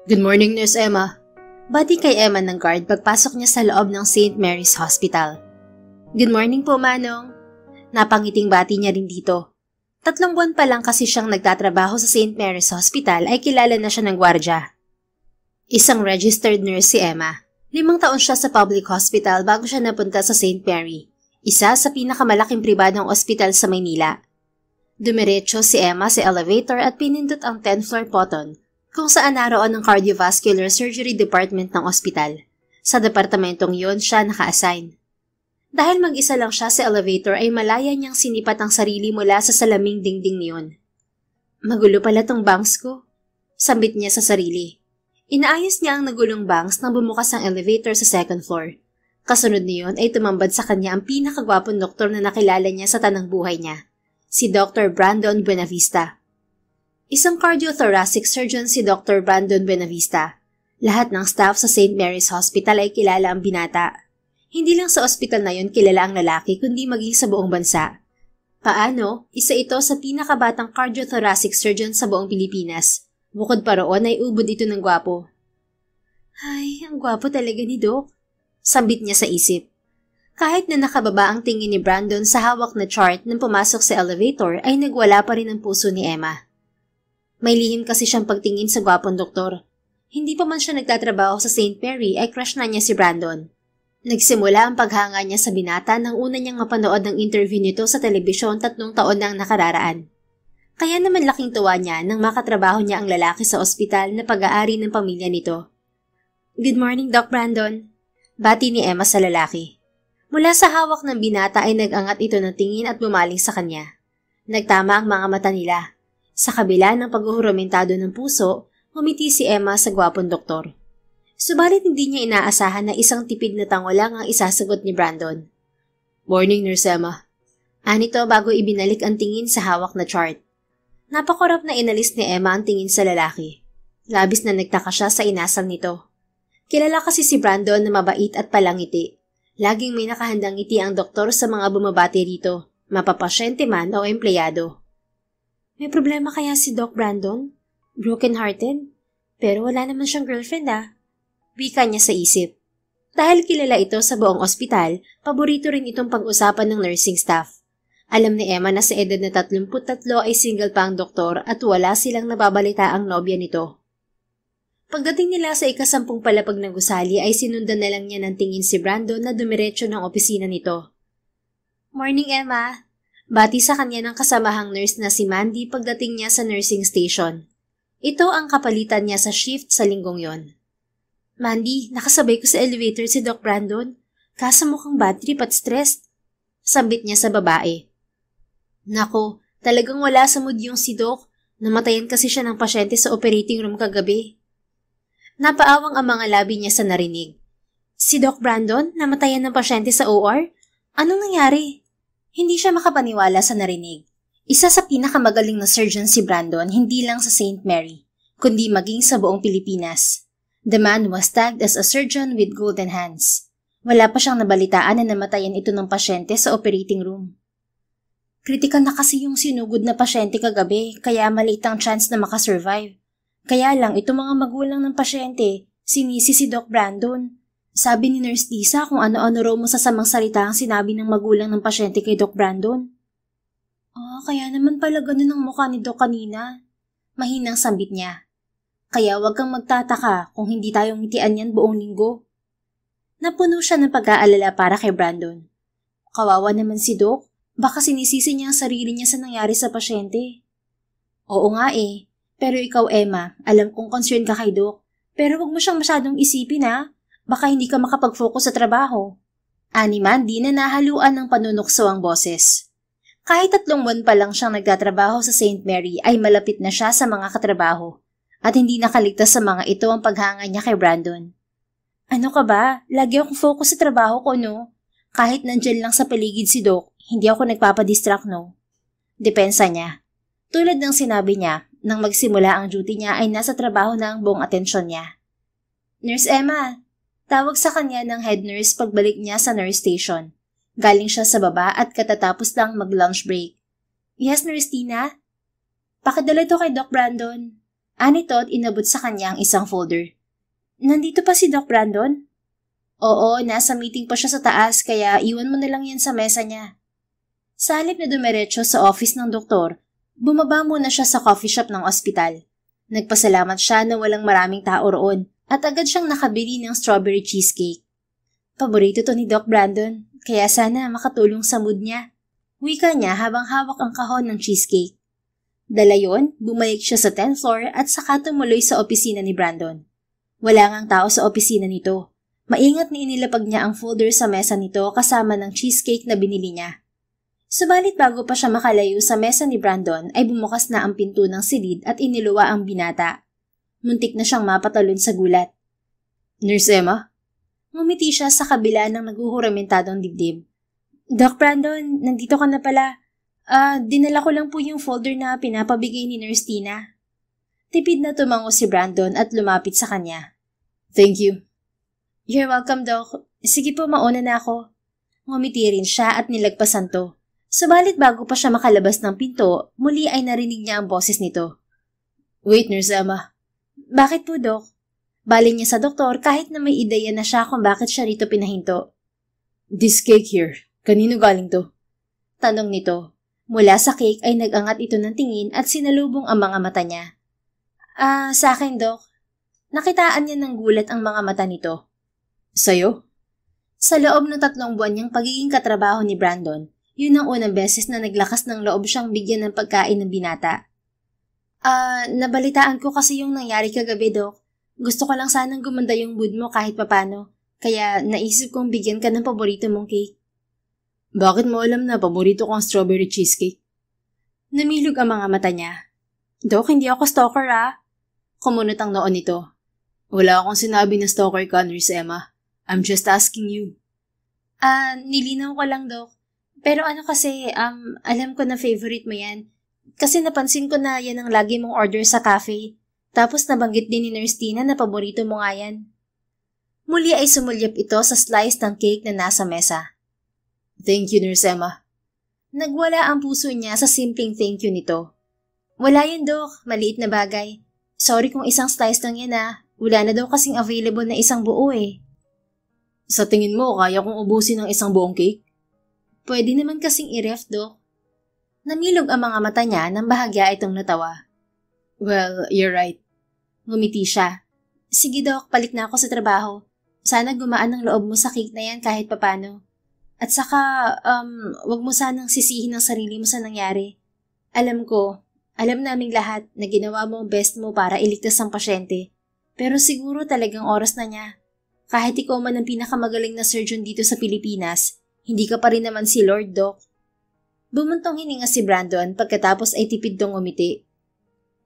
Good morning, Nurse Emma. Bati kay Emma ng guard pagpasok niya sa loob ng St. Mary's Hospital. Good morning po, Manong. Napangiting bati niya rin dito. 3 buwan pa lang kasi siyang nagtatrabaho sa St. Mary's Hospital ay kilala na siya ng gwardya. Isang registered nurse si Emma. 5 taon siya sa public hospital bago siya napunta sa St. Mary, isa sa pinakamalaking pribadong ospital sa Maynila. Dumiretso si Emma sa elevator at pinindot ang 10th floor button kung saan naroon ang cardiovascular surgery department ng ospital. Sa departamentong yon siya naka-assign. Dahil mag-isa lang siya sa elevator ay malaya niyang sinipat ang sarili mula sa salaming dingding niyon. Magulo pala tong bangs ko, sambit niya sa sarili. Inaayos niya ang nagulong bangs nang bumukas ang elevator sa 2nd floor. Kasunod niyon ay tumambad sa kanya ang pinakagwapong doktor na nakilala niya sa tanang buhay niya, si Dr. Brandon Buenavista. Isang cardiothoracic surgeon si Dr. Brandon Buenavista. Lahat ng staff sa St. Mary's Hospital ay kilala ang binata. Hindi lang sa ospital na yon kilala ang lalaki kundi maging sa buong bansa. Paano? Isa ito sa pinakabatang cardiothoracic surgeon sa buong Pilipinas. Bukod pa roon ay ubod ito ng gwapo. Ay, ang gwapo talaga ni Doc. Sambit niya sa isip. Kahit na nakababa ang tingin ni Brandon sa hawak na chart nang pumasok sa elevator ay nagwala pa rin ang puso ni Emma. May lihim kasi siyang pagtingin sa gwapong doktor. Hindi pa man siya nagtatrabaho sa St. Mary ay crush na niya si Brandon. Nagsimula ang paghanga niya sa binata nang una niyang mapanood ng interview nito sa telebisyon 3 taon nang nakararaan. Kaya naman laking tuwa niya nang makatrabaho niya ang lalaki sa ospital na pag-aari ng pamilya nito. Good morning, Doc Brandon. Bati ni Emma sa lalaki. Mula sa hawak ng binata ay nag-angat ito ng tingin at bumaling sa kanya. Nagtama ang mga mata nila. Sa kabila ng paghuhuramentado ng puso, humiti si Emma sa gwapong doktor. Subalit hindi niya inaasahan na isang tipid na tango lang ang isasagot ni Brandon. Morning, Nurse Emma. Anito bago ibinalik ang tingin sa hawak na chart. Napakurap na inalis ni Emma ang tingin sa lalaki. Labis na nagtaka siya sa inasal nito. Kilala kasi si Brandon na mabait at palangiti. Laging may nakahandang ngiti ang doktor sa mga bumabati rito, mapapasyente man o empleyado. May problema kaya si Doc Brandon? Broken-hearted? Pero wala naman siyang girlfriend Wika niya sa isip. Dahil kilala ito sa buong ospital, paborito rin itong pag-usapan ng nursing staff. Alam ni Emma na sa edad na 33 ay single pa ang doktor at wala silang nababalita ang nobya nito. Pagdating nila sa ika-10 palapag ng gusali ay sinundan na lang niya ng tingin si Brandon na dumiretso ng opisina nito. Morning, Emma. Bati sa kanya ng kasamahang nurse na si Mandy pagdating niya sa nursing station. Ito ang kapalitan niya sa shift sa linggong yon. Mandy, nakasabay ko sa elevator si Doc Brandon. Kaso mukhang bad trip at stressed. Sambit niya sa babae. Nako, talagang wala sa mood yung si Doc. Namatayan kasi siya ng pasyente sa operating room kagabi. Napaawang ang mga labi niya sa narinig. Si Doc Brandon, namatayan ng pasyente sa OR? Anong nangyari? Hindi siya makapaniwala sa narinig. Isa sa pinakamagaling na surgeon si Brandon hindi lang sa St. Mary, kundi maging sa buong Pilipinas. The man was tagged as a surgeon with golden hands. Wala pa siyang nabalitaan na namatayan ito ng pasyente sa operating room. Kritikal na kasi yung sinugod na pasyente kagabi, kaya maliit ang chance na makasurvive. Kaya lang, itong mga magulang ng pasyente, sinisi si Doc Brandon. Sabi ni Nurse Lisa kung ano-ano raw masasamang salita ang sinabi ng magulang ng pasyente kay Doc Brandon. Kaya naman pala ganun ang mukha ni Doc kanina. Mahinang sambit niya. Kaya wag kang magtataka kung hindi tayo ngitian yan buong linggo. Napuno siya ng pag-aalala para kay Brandon. Kawawa naman si Doc, baka sinisisi niya ang sarili niya sa nangyari sa pasyente. Oo nga pero ikaw Emma, alam kong concerned ka kay Doc. Pero wag mo siyang masyadong isipin baka hindi ka makapag-focus sa trabaho. Ani Mandy na nahaluan ng panunukso ang boses. Kahit 3 buwan pa lang siyang nagtatrabaho sa St. Mary ay malapit na siya sa mga katrabaho. At hindi nakaligtas sa mga ito ang paghanga niya kay Brandon. Ano ka ba? Lagi akong focus sa trabaho ko, no? Kahit nandyan lang sa paligid si Doc, hindi ako nagpapadistract, no? Depensa niya. Tulad ng sinabi niya, nang magsimula ang duty niya ay nasa trabaho na ang buong atensyon niya. Nurse Emma, tawag sa kanya ng head nurse pagbalik niya sa nurse station. Galing siya sa baba at katatapos lang mag-lunch break. Yes, Nurse Tina? Pakidala ito kay Doc Brandon. Anito at inabot sa kanya ang isang folder. Nandito pa si Doc Brandon? Oo, nasa meeting pa siya sa taas kaya iwan mo na lang yan sa mesa niya. Sa halip na dumiretso sa office ng doktor, bumaba muna siya sa coffee shop ng ospital. Nagpasalamat siya na walang maraming tao roon at agad siyang nakabili ng strawberry cheesecake. Paborito to ni Doc Brandon, kaya sana makatulong sa mood niya. Wika niya habang hawak ang kahon ng cheesecake. Dala yon, bumalik siya sa 10th floor at saka tumuloy sa opisina ni Brandon. Wala ngang tao sa opisina nito. Maingat na inilapag niya ang folder sa mesa nito kasama ng cheesecake na binili niya. Subalit bago pa siya makalayo sa mesa ni Brandon ay bumukas na ang pinto ng silid at iniluwa ang binata. Muntik na siyang mapatalon sa gulat. Nurse Emma? Ngumiti siya sa kabila ng naguhuramentadong dibdib. Doc Brandon, nandito ka na pala. Dinala ko lang po yung folder na pinapabigay ni Nurse Tina. Tipid na tumango si Brandon at lumapit sa kanya. Thank you. You're welcome, Doc. Sige po, mauna na ako. Ngumiti rin siya at nilagpasan to. Subalit bago pa siya makalabas ng pinto, muli ay narinig niya ang boses nito. Wait, Nurse Emma. Bakit po, Doc? Baling niya sa doktor kahit na may ideya na siya kung bakit siya rito pinahinto. This cake here, kanino galing to? Tanong nito. Mula sa cake ay nag-angat ito ng tingin at sinalubong ang mga mata niya. Sa akin, Doc. Nakitaan niya ng gulat ang mga mata nito. Sa'yo? Sa loob ng 3 buwan niyang pagiging katrabaho ni Brandon, yun ang unang beses na naglakas ng loob siyang bigyan ng pagkain ng binata. Nabalitaan ko kasi yung nangyari kagabi, Doc. Gusto ko lang sanang gumanda yung mood mo kahit papano, kaya naisip kong bigyan ka ng paborito mong cake. Bakit mo alam na paborito ko ang strawberry cheesecake? Namilog ang mga mata niya. Doc, hindi ako stalker Kumunot ang noon nito. Wala akong sinabi na stalker ka, Nurse Emma. I'm just asking you. Nilinaw ko lang, Doc. Pero ano kasi, alam ko na favorite mo yan. Kasi napansin ko na yan ang lagi mong order sa cafe. Tapos nabanggit din ni Nurse Tina na paborito mo nga yan. Muli ay sumulyap ito sa slice ng cake na nasa mesa. Thank you, Nurse Emma. Nagwala ang puso niya sa simpleng thank you nito. Wala yun, Doc. Maliit na bagay. Sorry kung isang slice lang yan Wala na daw kasing available na isang buo Sa tingin mo, kaya kong ubusin ang isang buong cake? Pwede naman kasing i-ref, Doc. Namilog ang mga mata niya nang bahagya itong natawa. Well, you're right. Ngumiti siya. Sige, Doc, balik na ako sa trabaho. Sana gumaan ang loob mo sa cake na yan kahit papano. At saka, wag mo sanang sisihin ang sarili mo sa nangyari. Alam naming lahat na ginawa mo ang best mo para iligtas ang pasyente. Pero siguro talagang oras na niya. Kahit ikaw man ang pinakamagaling na surgeon dito sa Pilipinas, hindi ka pa rin naman si Lord, Doc. Bumuntong hininga si Brandon pagkatapos ay tipid dong umiti.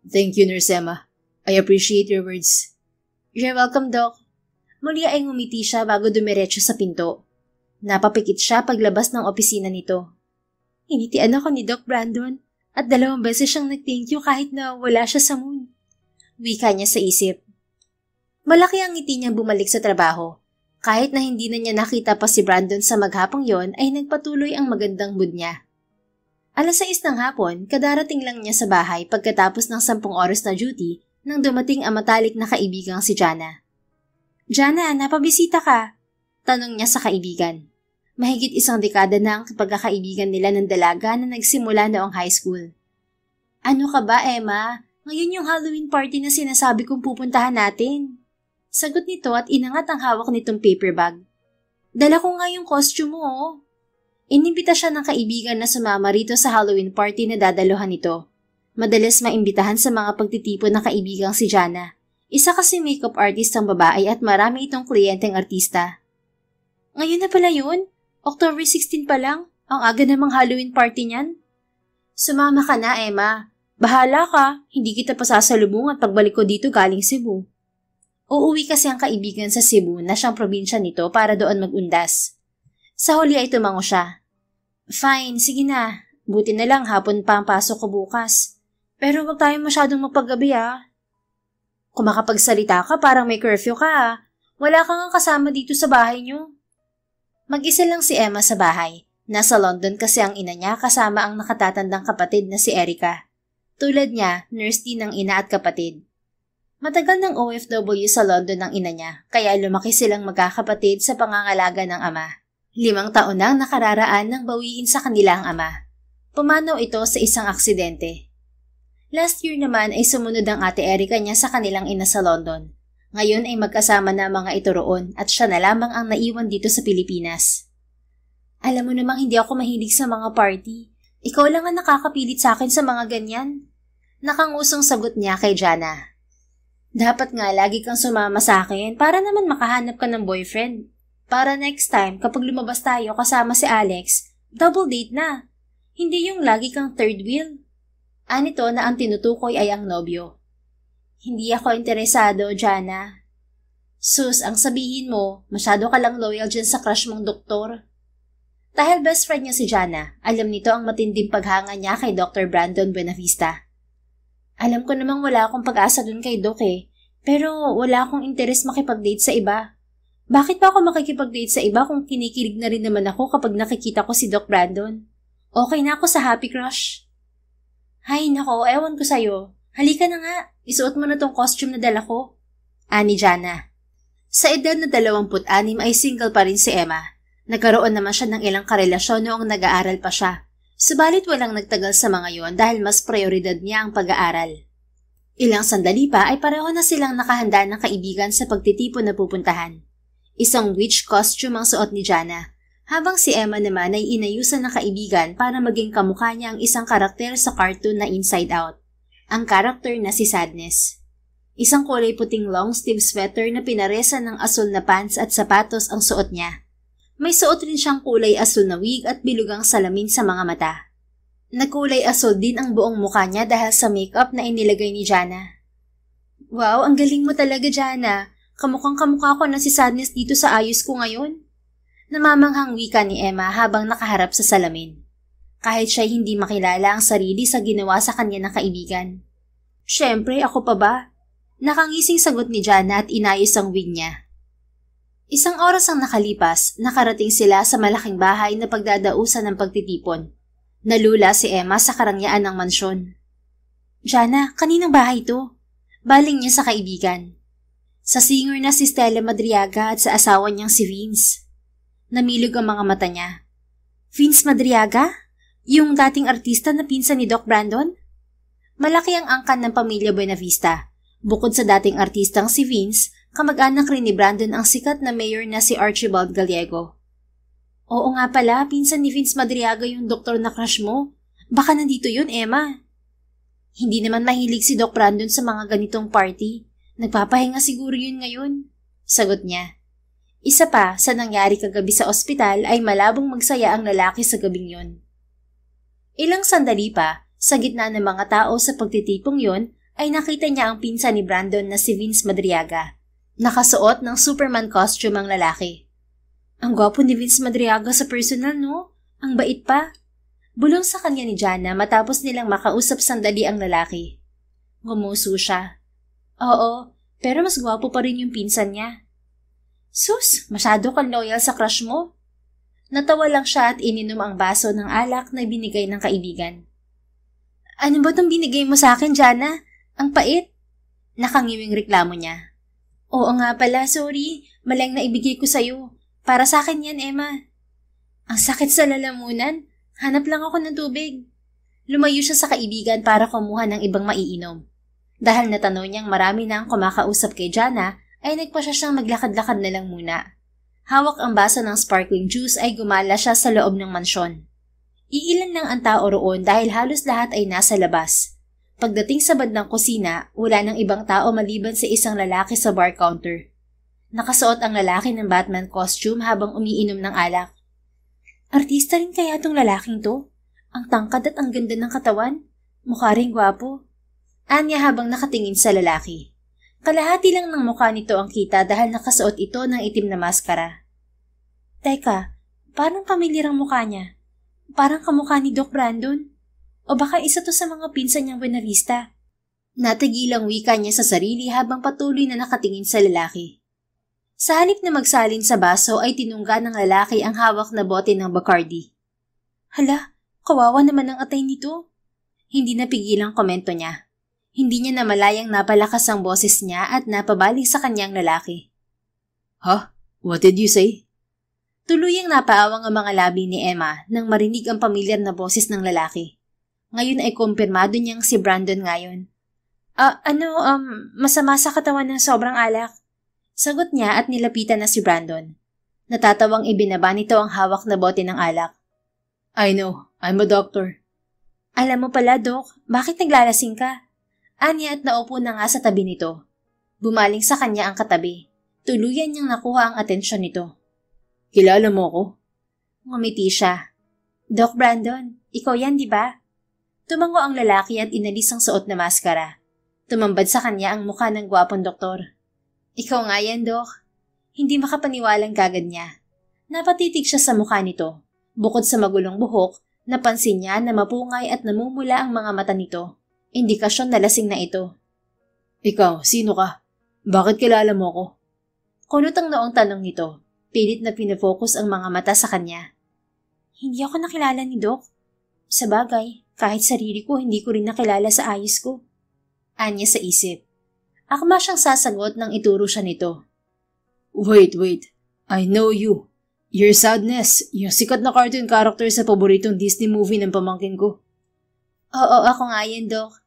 Thank you, Nurse Emma. I appreciate your words. You're welcome, Doc. Muli ay ngumiti siya bago dumiretso sa pinto. Napapikit siya paglabas ng opisina nito. Hinitian ako ni Doc Brandon at 2 beses siyang nag-thank you kahit na wala siya sa mood. Wika niya sa isip. Malaki ang ngiti niyang bumalik sa trabaho. Kahit na hindi na niya nakita pa si Brandon sa maghapong yon ay nagpatuloy ang magandang mood niya. 6:00 ng hapon, kadarating lang niya sa bahay pagkatapos ng 10 oras na duty nang dumating ang matalik na kaibigang si Jana. Jana, napabisita ka? Tanong niya sa kaibigan. Mahigit 1 dekada na ang pagkakaibigan nila ng dalaga na nagsimula noong high school. Ano ka ba, Emma? Ngayon yung Halloween party na sinasabi kong pupuntahan natin. Sagot nito at inangat ang hawak nitong paper bag. Dala ko nga yung costume mo. Inimbita siya ng kaibigan na sumama rito sa Halloween party na dadaluhan nito. Madalas maimbitahan sa mga pagtitipon ng kaibigang si Jana. Isa kasi makeup artist ang babae at marami itong kliyenteng artista. Ngayon na pala yun? October 16 pa lang? Ang aga namang Halloween party niyan? Sumama ka na, Emma. Bahala ka. Hindi kita pasasalubungan pagbalik ko dito galing Cebu. Uuwi kasi ang kaibigan sa Cebu na siyang probinsya nito para doon mag-undas. Sa huli ay tumango siya. Fine, sige na. Buti na lang hapon pa ang pasok ko bukas. Pero wag tayong masyadong magpaggabi Kung makapagsalita ka parang may curfew ka Wala kang kasama dito sa bahay niyo. Mag-isa lang si Emma sa bahay. Nasa London kasi ang ina niya kasama ang nakatatandang kapatid na si Erica. Tulad niya, nurse din ng ina at kapatid. Matagal ng OFW sa London ang ina niya, kaya lumaki silang magkakapatid sa pangangalaga ng ama. 5 taon nang nakararaan nang bawiin sa kanila ang ama. Pumanaw ito sa isang aksidente. Last year naman ay sumunod ang ate Erica niya sa kanilang ina sa London. Ngayon ay magkasama na mga ito roon at siya na lamang ang naiwan dito sa Pilipinas. Alam mo namang hindi ako mahilig sa mga party. Ikaw lang ang nakakapilit sa akin sa mga ganyan. Nakangusong sagot niya kay Jana. Dapat nga lagi kang sumama sa akin para naman makahanap ka ng boyfriend. Para next time kapag lumabas tayo kasama si Alex, double date na. Hindi yung lagi kang third wheel. Anito na ang tinutukoy ay ang nobyo. Hindi ako interesado, Jana. Sus, ang sabihin mo, masyado ka lang loyal dyan sa crush mong doktor. Dahil best friend niya si Jana, alam nito ang matinding paghanga niya kay Dr. Brandon Buenavista. Alam ko namang wala akong pag-asa dun kay Doc pero wala akong interes makipag-date sa iba. Bakit pa ako makikipag-date sa iba kung kinikilig na rin naman ako kapag nakikita ko si Doc Brandon? Okay na ako sa happy crush. Hay nako, ewan ko sa'yo. Halika na nga, isuot mo na tong costume na dala ko. Ani Jana. Sa edad na 26 ay single pa rin si Emma. Nagkaroon naman siya ng ilang karelasyon noong nag-aaral pa siya. Subalit walang nagtagal sa mga yon dahil mas prioridad niya ang pag-aaral. Ilang sandali pa ay pareho na silang nakahanda ng kaibigan sa pagtitipon na pupuntahan. Isang witch costume ang suot ni Jana, habang si Emma naman ay inayusan ng kaibigan para maging kamukha niya ang isang karakter sa cartoon na Inside Out. Ang karakter na si Sadness. Isang kulay puting long sleeve sweater na pinaresan ng asul na pants at sapatos ang suot niya. May suot rin siyang kulay asul na wig at bilugang salamin sa mga mata. Nagkulay asul din ang buong mukha niya dahil sa makeup na inilagay ni Jana. Wow, ang galing mo talaga, Jana. Kamukhang kamukha ko na si Sadness dito sa ayos ko ngayon. Namamanghang wika ni Emma habang nakaharap sa salamin. Kahit siya hindi makilala ang sarili sa ginawa sa kanya ng kaibigan. Siyempre, ako pa ba? Nakangising sagot ni Jana at inayos ang wig niya. Isang oras ang nakalipas, nakarating sila sa malaking bahay na pagdadausan ng pagtitipon. Nalula si Emma sa karangyaan ng mansyon. Jana, kaninang bahay ito? Baling niya sa kaibigan. Sa singer na si Stella Madriaga at sa asawa niyang si Vince. Namilog ang mga mata niya. Vince Madriaga? Yung dating artista na pinsan ni Doc Brandon? Malaki ang angkan ng pamilya Buenavista. Bukod sa dating artistang si Vince, kamag-anak rin ni Brandon ang sikat na mayor na si Archibald Gallego. Oo nga pala, pinsan ni Vince Madriaga yung doktor na crush mo. Baka nandito yun, Emma. Hindi naman mahilig si Doc Brandon sa mga ganitong party. Nagpapahinga siguro yun ngayon. Sagot niya. Isa pa, sa nangyari kagabi sa ospital ay malabong magsaya ang lalaki sa gabing yun. Ilang sandali pa, sa gitna ng mga tao sa pagtitipong yon, ay nakita niya ang pinsan ni Brandon na si Vince Madriaga. Nakasuot ng Superman costume ang lalaki. Ang gwapo ni Vince Madriaga sa personal, no? Ang bait pa. Bulong sa kanya ni Jana matapos nilang makausap sandali ang lalaki. Gumuso siya. Oo, pero mas gwapo pa rin yung pinsan niya. Sus, masyado kang loyal sa crush mo. Natawa lang siya at ininom ang baso ng alak na binigay ng kaibigan. Ano ba itong binigay mo sa akin, Jana? Ang pait. Nakangiwing reklamo niya. Oo nga pala, sorry. Malang na ibigay ko sa'yo. Para sa akin yan, Emma. Ang sakit sa lalamunan. Hanap lang ako ng tubig. Lumayo siya sa kaibigan para kumuha ng ibang maiinom. Dahil natanong niyang marami na ang kumakausap kay Jana, ay nagpasya siyang maglakad-lakad na lang muna. Hawak ang baso ng sparkling juice ay gumala siya sa loob ng mansyon. Iilan lang ang tao roon dahil halos lahat ay nasa labas. Pagdating sa bandang kusina, wala nang ibang tao maliban sa isang lalaki sa bar counter. Nakasuot ang lalaki ng Batman costume habang umiinom ng alak. Artista rin kaya tong lalaking to? Ang tangkad at ang ganda ng katawan. Mukha ring gwapo. Anya habang nakatingin sa lalaki. Kalahati lang ng mukha nito ang kita dahil nakasuot ito ng itim na maskara. Teka, parang pamilyar ang mukha niya. Parang kamukha ni Doc Brandon. O baka isa to sa mga pinsan niyang Buenavista. Natigilang wika niya sa sarili habang patuloy na nakatingin sa lalaki. Sa halip na magsalin sa baso ay tinungga ng lalaki ang hawak na bote ng Bacardi. Hala, kawawa naman ang atay nito. Hindi napigil ang komento niya. Hindi niya namalayang napalakas ang boses niya at napabaling sa kanyang lalaki. Huh? What did you say? Tuluyang napaawang ang mga labi ni Emma nang marinig ang pamilyar na boses ng lalaki. Ngayon ay kumpirmado niyang si Brandon ngayon. Masama sa katawan ng sobrang alak. Sagot niya at nilapitan na si Brandon. Natatawang ibinaba nito ang hawak na bote ng alak. I know, I'm a doctor. Alam mo pala, Doc, bakit naglalasing ka? Anya at naupo na nga sa tabi nito. Bumaling sa kanya ang katabi. Tuluyan niyang nakuha ang atensyon nito. Kilala mo ko? Ngumiti siya. Doc Brandon, ikaw yan, di ba? Tumango ang lalaki at inalis ang suot na maskara. Tumambad sa kanya ang mukha ng gwapong doktor. Ikaw nga yan, Doc. Hindi makapaniwalang kagad niya. Napatitig siya sa mukha nito. Bukod sa magulong buhok, napansin niya na mapungay at namumula ang mga mata nito. Indikasyon na lasing na ito. Ikaw, sino ka? Bakit kilala mo ko? Kunot ang noong tanong nito. Pilit na pinafocus ang mga mata sa kanya. Hindi ako nakilala ni Doc. Sa bagay, kahit sarili ko hindi ko rin nakilala sa ayos ko. Anya sa isip. Akma siyang sasagot nang ituro siya nito. Wait. I know you. You're Sadness, yung sikat na cartoon character sa paboritong Disney movie ng pamangkin ko. Oo, ako nga yan, Doc.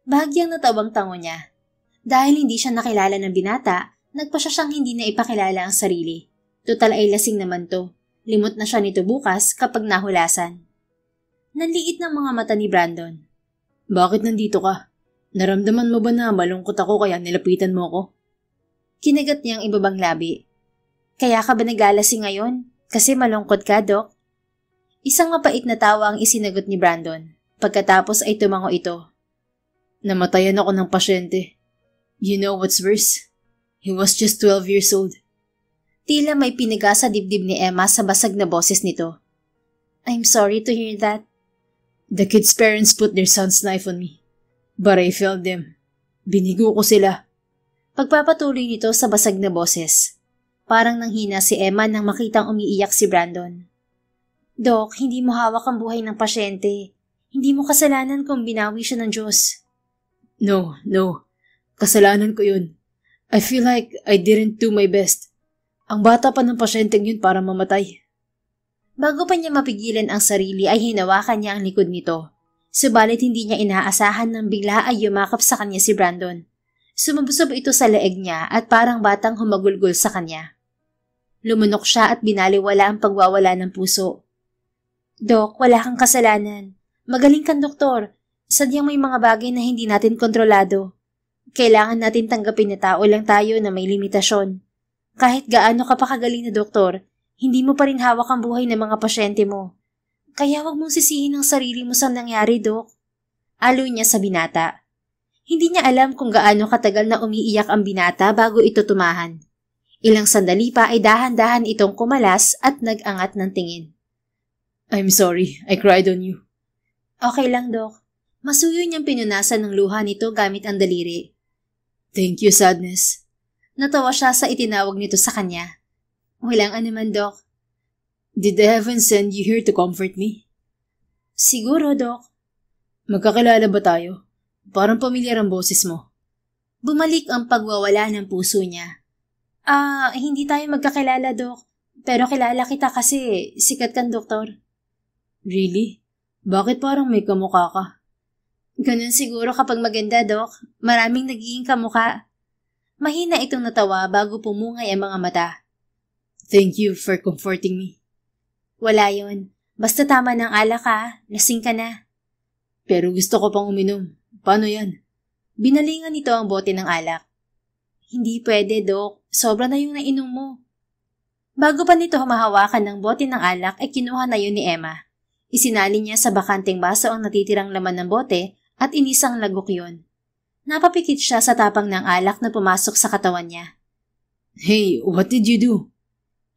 Bahagyang natawang tango niya. Dahil hindi siya nakilala ng binata, nagpa siya siyang hindi na ipakilala ang sarili. Total ay lasing naman to. Limot na siya nito bukas kapag nahulasan. Nanliit ng mga mata ni Brandon. Bakit nandito ka? Naramdaman mo ba na malungkot ako kaya nilapitan mo ako? Kinagat niyang ibabang labi. Kaya ka ba naglalasing ngayon? Kasi malungkot ka, Doc? Isang mapait na tawa ang isinagot ni Brandon. Pagkatapos ay tumango ito. Namatayan ako ng pasyente. You know what's worse? He was just 12 years old. Tila may piniga sa dibdib ni Emma sa basag na boses nito. I'm sorry to hear that. The kid's parents put their son's knife on me. But I failed them. Binigo ko sila. Pagpapatuloy nito sa basag na boses. Parang nanghina si Emma nang makitang umiiyak si Brandon. Doc, hindi mo hawak ang buhay ng pasyente. Hindi mo kasalanan kung binawi siya ng Diyos. No. Kasalanan ko yun. I feel like I didn't do my best. Ang bata pa ng pasyenteng yun para mamatay. Bago pa niya mapigilan ang sarili ay hinawakan niya ang likod nito. Subalit hindi niya inaasahan nang bigla ay yumakap sa kanya si Brandon. Sumubsob ito sa leeg niya at parang batang humagulgol sa kanya. Lumunok siya at binaliwala ang pagwawala ng puso. Dok, wala kang kasalanan. Magaling kang doktor. Sadyang may mga bagay na hindi natin kontrolado. Kailangan natin tanggapin na tao lang tayo na may limitasyon. Kahit gaano ka pa kagaling na doktor, hindi mo pa rin hawak ang buhay ng mga pasyente mo. Kaya wag mong sisihin ang sarili mo sa nangyari, Dok. Alo niya sa binata. Hindi niya alam kung gaano katagal na umiiyak ang binata bago ito tumahan. Ilang sandali pa ay dahan-dahan itong kumalas at nag-angat ng tingin. I'm sorry, I cried on you. Okay lang, Dok. Masuyo niyang pinunasan ng luha nito gamit ang daliri. Thank you, Sadness. Natawa siya sa itinawag nito sa kanya. Walang anuman, Dok. Did the heavens send you here to comfort me? Siguro, Dok. Magkakilala ba tayo? Parang pamilyar ang boses mo. Bumalik ang pagwawala ng puso niya. Hindi tayo magkakilala, Dok. Pero kilala kita kasi sikat kang doktor. Really? Bakit parang may kamukha ka? Ganun siguro kapag maganda, Dok. Maraming nagiging kamukha. Mahina itong natawa bago pumungay ang mga mata. Thank you for comforting me. Wala yon. Basta tama ng alak ka, lasing ka na. Pero gusto ko pang uminom. Paano yan? Binalingan nito ang bote ng alak. Hindi pwede, Dok. Sobra na yung nainom mo. Bago pa nito humahawakan ng bote ng alak ay kinuha na yun ni Emma. Isinali niya sa bakanteng baso ang natitirang laman ng bote at inisang lagok yun. Napapikit siya sa tapang ng alak na pumasok sa katawan niya. Hey, what did you do?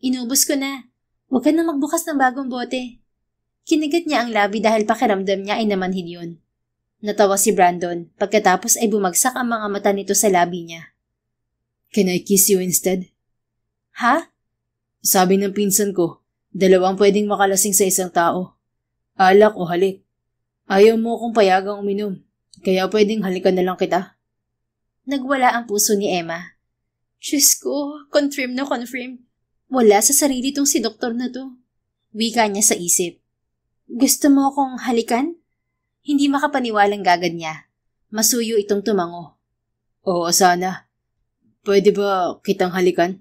Inubos ko na. Huwag ka na magbukas ng bagong bote. Kinigat niya ang labi dahil pakiramdam niya ay namanhid yun. Natawa si Brandon pagkatapos ay bumagsak ang mga mata nito sa labi niya. Can I kiss you instead? Ha? Sabi ng pinsan ko, dalawang pwedeng makalasing sa isang tao. Alak o halik. Ayaw mo akong payagang uminom. Kaya pwedeng halikan na lang kita. Nagwala ang puso ni Emma. Diyos ko, confirm na confirm. Wala sa sarili tong si doktor na to. Wika niya sa isip. Gusto mo akong halikan? Hindi makapaniwalang gagad niya. Masuyo itong tumango. Oo, sana. Pwede ba kitang halikan?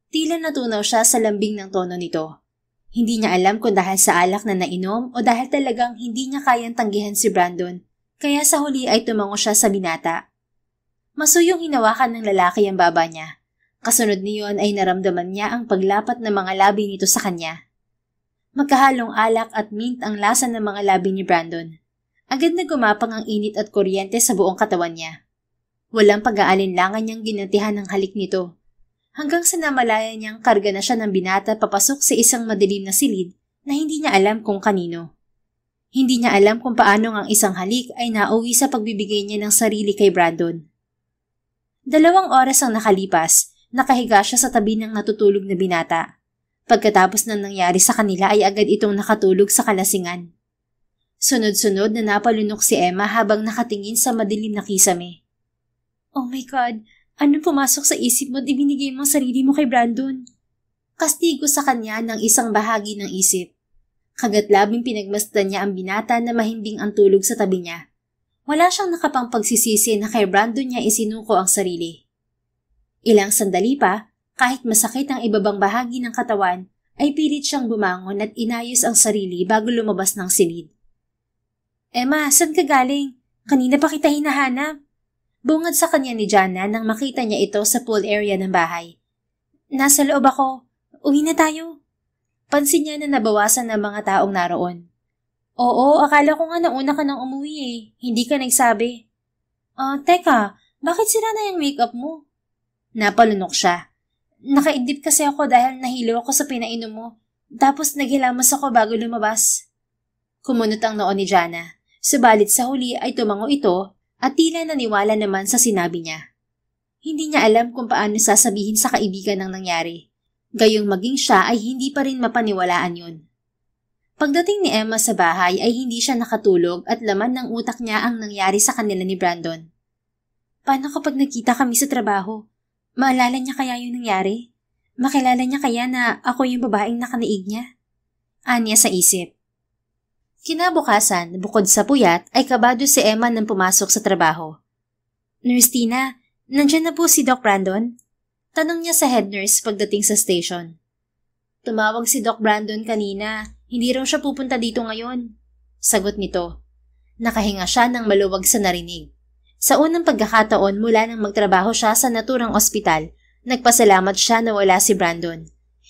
Tila natunaw siya sa lambing ng tono nito. Hindi niya alam kung dahil sa alak na nainom o dahil talagang hindi niya kayang tanggihan si Brandon, kaya sa huli ay tumango siya sa binata. Masuyong hinawakan ng lalaki ang baba niya. Kasunod niyon ay naramdaman niya ang paglapat ng mga labi nito sa kanya. Magkahalong alak at mint ang lasa ng mga labi ni Brandon. Agad na gumapang ang init at kuryente sa buong katawan niya. Walang pag-aalinlangan niyang ginantihan ng halik nito. Hanggang sa namalaya niyang karga na siya ng binata papasok sa isang madilim na silid na hindi niya alam kung kanino. Hindi niya alam kung paano ang isang halik ay nauwi sa pagbibigay niya ng sarili kay Brandon. 2 oras ang nakalipas, nakahiga siya sa tabi ng natutulog na binata. Pagkatapos ng nangyari sa kanila ay agad itong nakatulog sa kalasingan. Sunod-sunod na napalunok si Emma habang nakatingin sa madilim na kisame. Oh my God! Anong pumasok sa isip mo at ibinigay mo ang sarili mo kay Brandon? Kastigo sa kanya ng isang bahagi ng isip. Kagat-labing pinagmasdan niya ang binata na mahimbing ang tulog sa tabi niya. Wala siyang nakapang pagsisisi na kay Brandon niya isinuko ang sarili. Ilang sandali pa, kahit masakit ang ibabang bahagi ng katawan, ay pilit siyang bumangon at inayos ang sarili bago lumabas ng silid. Emma, saan ka galing? Kanina pa kita hinahanap. Bungad sa kanya ni Jana nang makita niya ito sa pool area ng bahay. Nasa loob ako. Uwi na tayo. Pansin niya na nabawasan ng mga taong naroon. Oo, akala ko nga nauna ka nang umuwi eh. Hindi ka nagsabi. Teka, bakit sira na yung makeup mo? Napalunok siya. Nakaidip kasi ako dahil nahilo ako sa pinainom mo. Tapos naghilamos ako bago lumabas. Kumunot ang noo ni Jana. Subalit sa huli ay tumango ito at tila naniwala naman sa sinabi niya. Hindi niya alam kung paano sasabihin sa kaibigan ang nangyari. Gayong maging siya ay hindi pa rin mapaniwalaan yun. Pagdating ni Emma sa bahay ay hindi siya nakatulog at laman ng utak niya ang nangyari sa kanila ni Brandon. Paano kapag nagkita kami sa trabaho? Maalala niya kaya yung nangyari? Makilala niya kaya na ako yung babaeng nakaniig niya? Anya sa isip. Kinabukasan, bukod sa puyat, ay kabado si Emma nang pumasok sa trabaho. Nurse Tina, nandyan na po si Doc Brandon? Tanong niya sa head nurse pagdating sa station. Tumawag si Doc Brandon kanina, hindi raw siya pupunta dito ngayon. Sagot nito. Nakahinga siya ng maluwag sa narinig. Sa unang pagkakataon mula nang magtrabaho siya sa naturang ospital, nagpasalamat siya na wala si Brandon.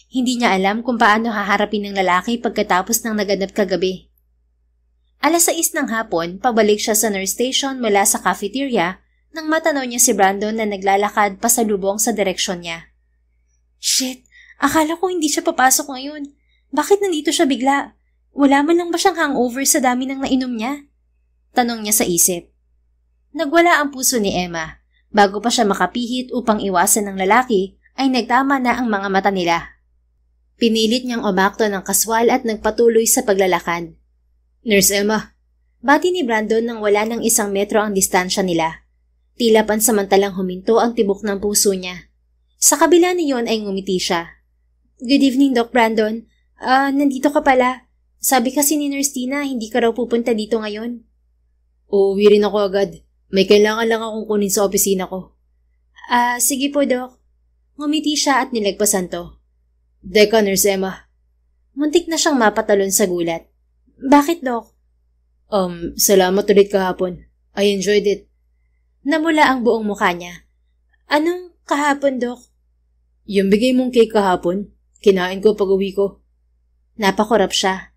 Hindi niya alam kung paano haharapin ng lalaki pagkatapos ng naganap kagabi. 6:00 ng hapon, pabalik siya sa nurse station mula sa cafeteria nang matanaw niya si Brandon na naglalakad pasalubong sa direksyon niya. Shit! Akala ko hindi siya papasok ngayon. Bakit nandito siya bigla? Wala man lang ba siyang hangover sa dami ng nainom niya? Tanong niya sa isip. Nagwala ang puso ni Emma. Bago pa siya makapihit upang iwasan ng lalaki, ay nagtama na ang mga mata nila. Pinilit niyang umakto ng kaswal at nagpatuloy sa paglalakad. Nurse Emma. Bati ni Brandon nang wala ng 1 metro ang distansya nila. Tila pansamantalang huminto ang tibok ng puso niya. Sa kabila niyon ay ngumiti siya. Good evening, Doc Brandon. Nandito ka pala. Sabi kasi ni Nurse Tina, hindi ka raw pupunta dito ngayon. Uuwi rin ako agad. May kailangan lang akong kunin sa opisina ko. Sige po, Doc. Ngumiti siya at nilagpasan to. Deka, Nurse Emma. Muntik na siyang mapatalon sa gulat. Bakit, Doc? Salamat ulit kahapon. I enjoyed it. Namula ang buong mukha niya. Anong kahapon, Doc? Yung bigay mong cake kahapon. Kinain ko pag uwi ko. Napakurap siya.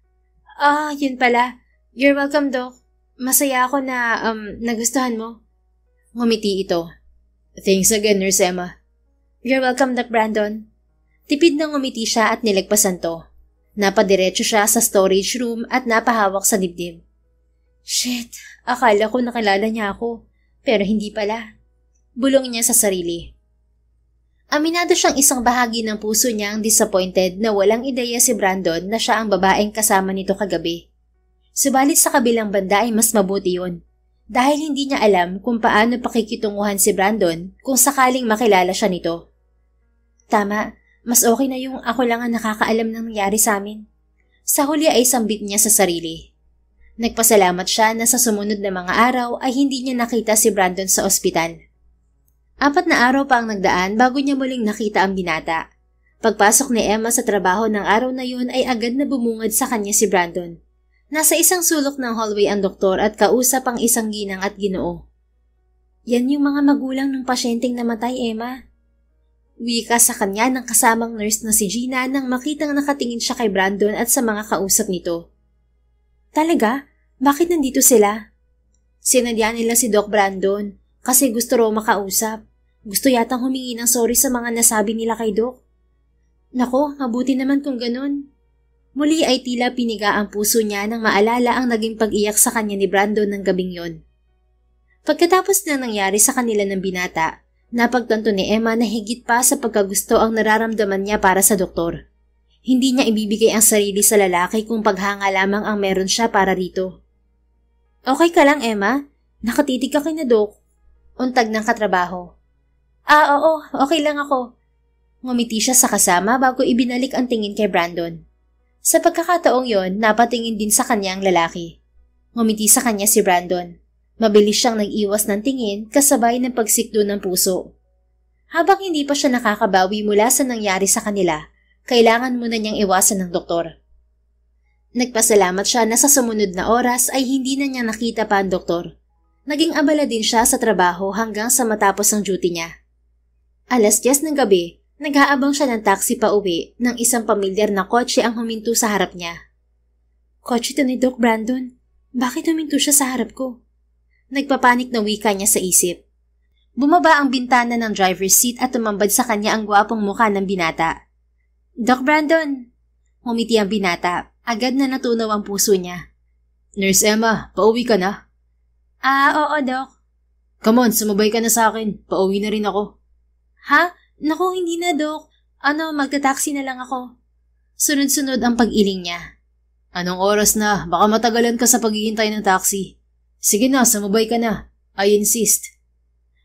Yun pala. You're welcome, Doc. Masaya ako na, nagustuhan mo. Ngumiti ito. Thanks again, Nurse Emma. You're welcome, Doc Brandon. Tipid na ngumiti siya at nilagpasan to. Napadiretso siya sa storage room at napahawak sa dibdib. Shit, akala ko nakilala niya ako. Pero hindi pala. Bulong niya sa sarili. Aminado siyang isang bahagi ng puso niya ang disappointed na walang ideya si Brandon na siya ang babaeng kasama nito kagabi. Subalit sa kabilang banda ay mas mabuti yun. dahil hindi niya alam kung paano pakikitunguhan si Brandon kung sakaling makilala siya nito. Tama, mas okay na yung ako lang ang nakakaalam ng nangyari sa amin. Sa huli ay sambit niya sa sarili. Nagpasalamat siya na sa sumunod na mga araw ay hindi niya nakita si Brandon sa ospital. 4 na araw pa ang nagdaan bago niya muling nakita ang binata. Pagpasok ni Emma sa trabaho ng araw na yun ay agad na bumungad sa kanya si Brandon. Nasa isang sulok ng hallway ang doktor at kausap ang isang ginang at ginoo. Yan yung mga magulang ng pasyenteng namatay, Emma. Wika sa kanya ng kasamang nurse na si Gina nang makitang nakatingin siya kay Brandon at sa mga kausap nito. Talaga? Bakit nandito sila? Sinadya nila si Doc Brandon kasi gusto raw makausap. Gusto yatang humingi ng sorry sa mga nasabi nila kay Doc. Nako, mabuti naman kung ganun. Muli ay tila piniga ang puso niya nang maalala ang naging pag-iyak sa kanya ni Brandon ng gabing yon. Pagkatapos na nangyari sa kanila ng binata, napagtanto ni Emma na higit pa sa pagkagusto ang nararamdaman niya para sa doktor. Hindi niya ibibigay ang sarili sa lalaki kung paghanga lamang ang meron siya para rito. Okay ka lang, Emma? Nakatitig ka kay na Doc. Untag ng katrabaho. Oo, okay lang ako. Ngumiti siya sa kasama bago ibinalik ang tingin kay Brandon. Sa pagkakataong yon, napatingin din sa kanya ang lalaki. Ngumiti sa kanya si Brandon. Mabilis siyang nag-iwas ng tingin kasabay ng pagsikdo ng puso. Habang hindi pa siya nakakabawi mula sa nangyari sa kanila, kailangan muna niyang iwasan ng doktor. Nagpasalamat siya na sa sumunod na oras ay hindi na niya nakita pa ang doktor. Naging abala din siya sa trabaho hanggang sa matapos ang duty niya. 10:00 ng gabi, nag-aabang siya ng taxi pa uwi nang isang pamilyar na kotse ang huminto sa harap niya. Kotse to ni Doc Brandon. Bakit huminto siya sa harap ko? Nagpapanik na wika niya sa isip. Bumaba ang bintana ng driver's seat at tumambad sa kanya ang gwapong mukha ng binata. Doc Brandon! Ngumiti ang binata. Agad na natunaw ang puso niya. Nurse Emma, pauwi ka na? Oo, Doc. Come on, sumabay ka na sa akin. Pauwi na rin ako. Ha? Naku, hindi na, Doc. Magta-taxi na lang ako. Sunod-sunod ang pag-iling niya. Anong oras na? Baka matagalan ka sa paghihintay ng taxi. Sige na, sumabay ka na. I insist.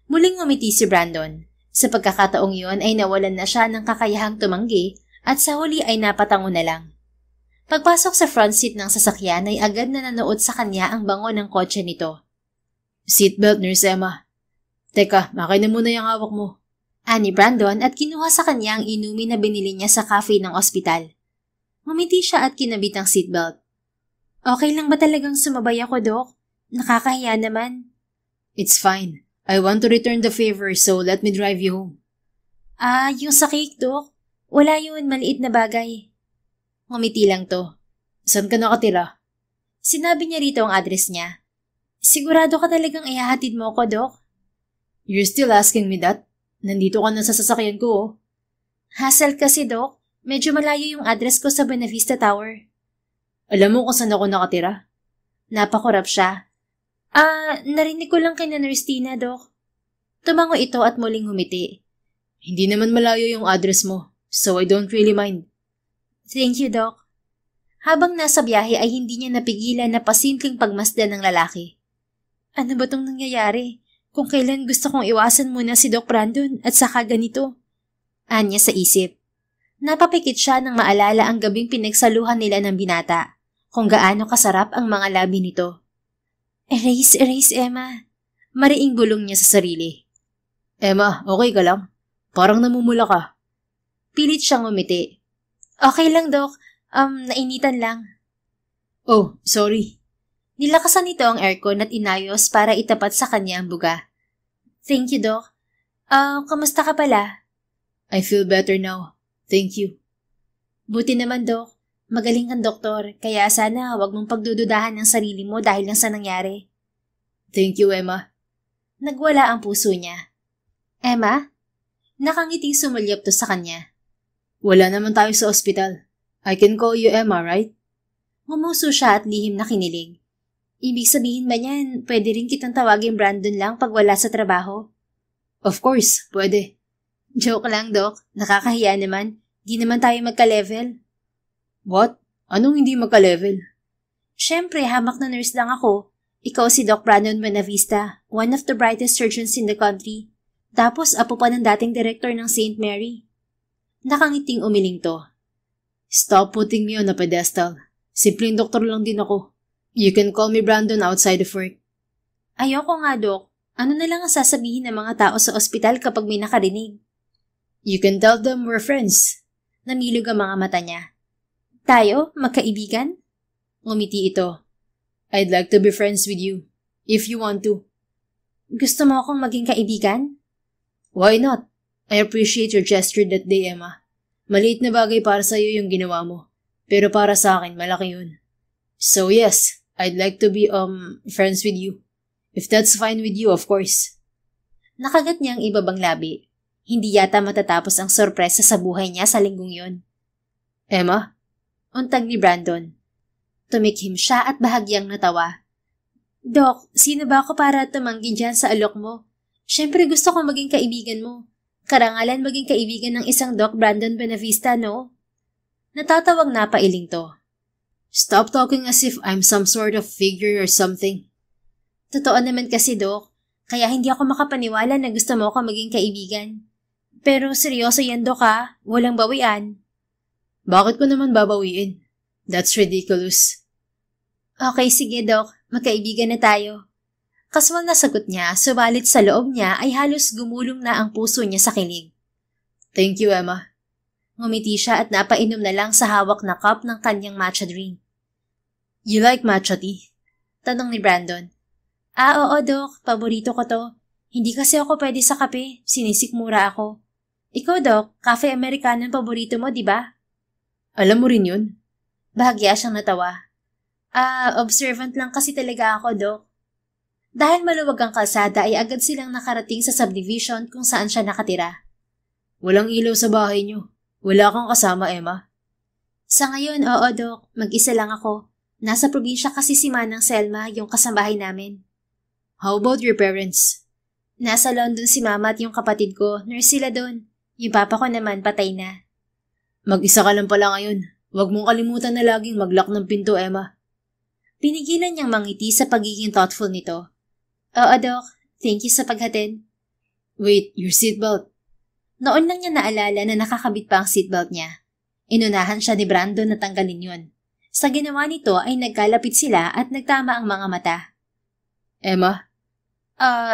Muling ngumiti si Brandon. Sa pagkakataong yun ay nawalan na siya ng kakayahang tumanggi at sa huli ay napatango na lang. Pagpasok sa front seat ng sasakyan ay agad na nanood sa kanya ang bango ng kotse nito. Seatbelt, Nurse Emma. Teka, makain na muna yung hawak mo. Ani Brandon at kinuha sa kanya ang inumin na binili niya sa cafe ng ospital. Ngumiti siya at kinabit ang seatbelt. Okay lang ba talagang sumabay ako, Doc? Nakakahiya naman. It's fine. I want to return the favor so let me drive you home. Yung sa cake, Doc? Wala yun, maliit na bagay. Ngumiti lang to. Saan ka nakatira? Sinabi niya rito ang address niya. Sigurado ka talagang ihahatid mo ko, Doc? You're still asking me that? Nandito ka na sa sasakyan ko, oh. Hassle kasi, Doc. Medyo malayo yung address ko sa Buena Vista Tower. Alam mo kung saan ako nakatira? Napakurap siya. Narinig ko lang kay na Nurse Tina, Doc. Tumango ito at muling humiti. Hindi naman malayo yung address mo, so I don't really mind. Thank you, Doc. Habang nasa biyahe ay hindi niya napigilan na pasimpleng pagmasdan ng lalaki. Ano ba tong nangyayari? Kung kailan gusto kong iwasan muna si Doc Brandon at saka ganito? Anya sa isip. Napapikit siya nang maalala ang gabing pinagsaluhan nila ng binata, kung gaano kasarap ang mga labi nito. Erase, Emma. Mariing bulong niya sa sarili. Emma, okay ka lang? Parang namumula ka. Pilit siyang umiti. Okay lang, Doc. Nainitan lang. Oh, sorry. Nilakasan nito ang aircon at inayos para itapat sa kanya ang buga. Thank you, Doc. Kamusta ka pala? I feel better now. Thank you. Buti naman, Doc. Magaling kang doktor, kaya sana huwag mong pagdududahan ng sarili mo dahil lang sa nangyari. Thank you, Emma. Nagwala ang puso niya. Emma? Nakangiting sumulyap to sa kanya. Wala naman tayo sa ospital. I can call you Emma, right? Ngumuso siya at lihim na kinilig. Ibig sabihin ba niyan, pwede rin kitang tawagin Brandon lang pag wala sa trabaho? Of course, pwede. Joke lang, Doc. Nakakahiya naman. Di naman tayo magka-level. What? Anong hindi magka-level? Siyempre, hamak na nurse lang ako. Ikaw si Doc Brandon Buenavista, one of the brightest surgeons in the country. Tapos apo pa ng dating director ng St. Mary. Nakangiting umiling to. Stop putting me on a pedestal. Simpleng doktor lang din ako. You can call me Brandon outside of work. Ayoko nga, Doc. Ano na lang ang sasabihin ng mga tao sa ospital kapag may nakarinig? You can tell them we're friends. Namilog ang mga mata niya. Tayo? Magkaibigan? Ngumiti ito. I'd like to be friends with you, if you want to. Gusto mo akong maging kaibigan? Why not? I appreciate your gesture that day, Emma. Maliit na bagay para sa'yo yung ginawa mo. Pero para sa akin, malaki yun. So yes, I'd like to be, friends with you. If that's fine with you, of course. Nakagat niya ang ibabang labi. Hindi yata matatapos ang sorpresa sa buhay niya sa linggong yun. Emma? Untag ni Brandon. Tumikhim siya at bahagyang natawa. Doc, sino ba ako para tumanggi dyan sa alok mo? Siyempre gusto kong maging kaibigan mo. Karangalan maging kaibigan ng isang Doc Brandon Buenavista, no? Natatawag na pailing to. Stop talking as if I'm some sort of figure or something. Totoo naman kasi, Doc. Kaya hindi ako makapaniwala na gusto mo ako maging kaibigan. Pero seryoso yan, Doc, ha? Walang bawian. Bakit ko naman babawiin? That's ridiculous. Okay, sige, Doc. Magkaibigan na tayo. Kaswal na sagot niya, subalit sa loob niya ay halos gumulong na ang puso niya sa kilig. Thank you, Emma. Ngumiti siya at napainom na lang sa hawak na cup ng kanyang matcha drink. You like matcha tea? Tanong ni Brandon. Oo, Doc. Paborito ko to. Hindi kasi ako pwede sa kape. Sinisikmura ako. Ikaw, Doc, cafe Americano ang paborito mo, di ba? Alam mo rin yun? Bahagya siyang natawa. Observant lang kasi talaga ako, Doc. Dahil maluwag ang kalsada ay agad silang nakarating sa subdivision kung saan siya nakatira. Walang ilaw sa bahay niyo. Wala kang kasama, Emma. Sa ngayon, oo, Doc. Mag-isa lang ako. Nasa probinsya kasi si Manang Selma, yung kasambahay namin. How about your parents? Nasa London si Mama at yung kapatid ko. Nurse sila doon. Yung papa ko naman patay na. Mag-isa ka lang pala ngayon. Huwag mong kalimutan na laging mag-lock ng pinto, Emma. Pinigilan niyang mangiti sa pagiging thoughtful nito. Oo, Doc. Thank you sa paghatid. Wait, your seatbelt. Noon lang niya naalala na nakakabit pa ang seatbelt niya. Inunahan siya ni Brandon na tanggalin yun. Sa ginawa nito ay nagkalapit sila at nagtama ang mga mata. Emma?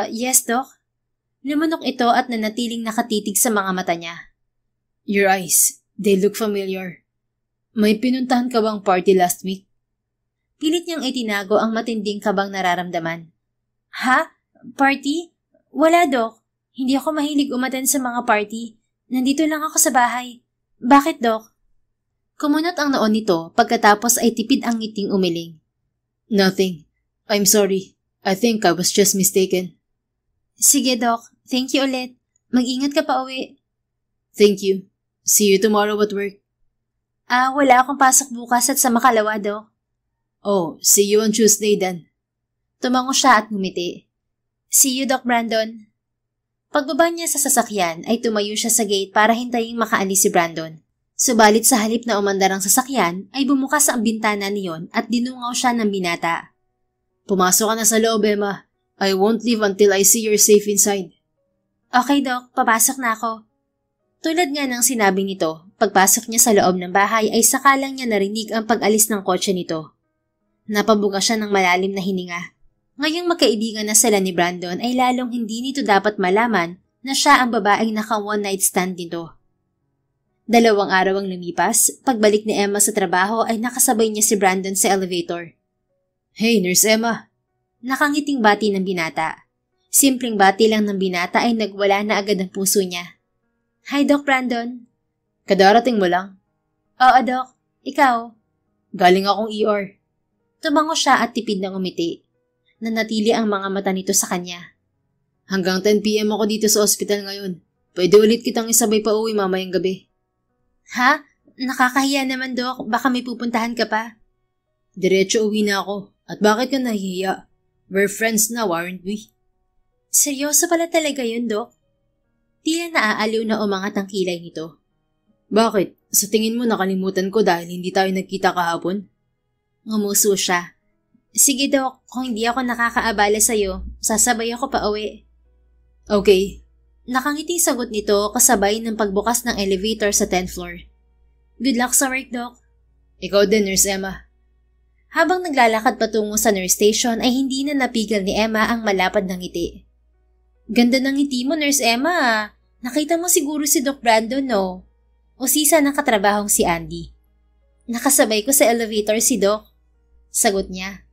Yes, Doc. Lumunok ito at nanatiling nakatitig sa mga mata niya. Your eyes, they look familiar. May pinuntahan ka bang party last week? Pilit niyang itinago ang matinding kabang nararamdaman. Ha? Party? Wala, Doc. Hindi ako mahilig umattend sa mga party. Nandito lang ako sa bahay. Bakit, Doc? Kumunot ang noon nito pagkatapos ay tipid ang ngiting umiling. Nothing. I'm sorry. I think I was just mistaken. Sige, Doc. Thank you ulit. Mag-ingat ka pa uwi. Thank you. See you tomorrow at work. Wala akong pasok bukas at sa makalawa, Doc. Oh, see you on Tuesday then. Tumango siya at ngumiti. See you, Doc Brandon. Pagbaba niya sa sasakyan ay tumayo siya sa gate para hintayin makaalis si Brandon. Subalit sa halip na umandar ang sasakyan ay bumukas ang bintana niyon at dinungaw siya ng binata. Pumasok ka na sa loob, Emma. I won't leave until I see you're safe inside. Okay, Doc. Papasok na ako. Tulad nga ng sinabi nito, pagpasok niya sa loob ng bahay ay sakalang niya narinig ang pag-alis ng kotse nito. Napabuga siya ng malalim na hininga. Ngayong magkaibigan na sila ni Brandon ay lalong hindi nito dapat malaman na siya ang babaeng naka one night stand nito. 2 araw ang lumipas, pagbalik ni Emma sa trabaho ay nakasabay niya si Brandon sa elevator. Hey, Nurse Emma! Nakangiting bati ng binata. Simpleng bati lang ng binata ay nagwala na agad ang puso niya. Hi, Doc Brandon. Kadarating mo lang? Oo, Doc. Ikaw? Galing akong ER. Tumango siya at tipid ng umiti. Nanatili ang mga mata nito sa kanya. Hanggang 10 p.m. ako dito sa ospital ngayon. Pwede ulit kitang isabay pa uwi mamayang gabi. Ha? Nakakahiya naman, Doc. Baka may pupuntahan ka pa. Diretso uwi na ako. At bakit ka nahihiya? We're friends now, aren't we? Seryoso pala talaga yun, Doc? Tila naaaliw na umangat ang kilay nito. Bakit? Sa tingin mo nakalimutan ko dahil hindi tayo nagkita kahapon? Ngumuso siya. Sige, Doc. Kung hindi ako nakakaabala sa'yo, sasabay ako pa uwi. Okay. Nakangiting sagot nito kasabay ng pagbukas ng elevator sa 10th floor. Good luck sa work, Doc. Ikaw din, Nurse Emma. Habang naglalakad patungo sa nurse station ay hindi na napigil ni Emma ang malapad ng ngiti. Ganda ng ngiti mo, Nurse Emma. Nakita mo siguro si Doc Brandon, no? O sisa ng katrabahong si Andy. Nakasabay ko sa elevator si Doc. Sagot niya.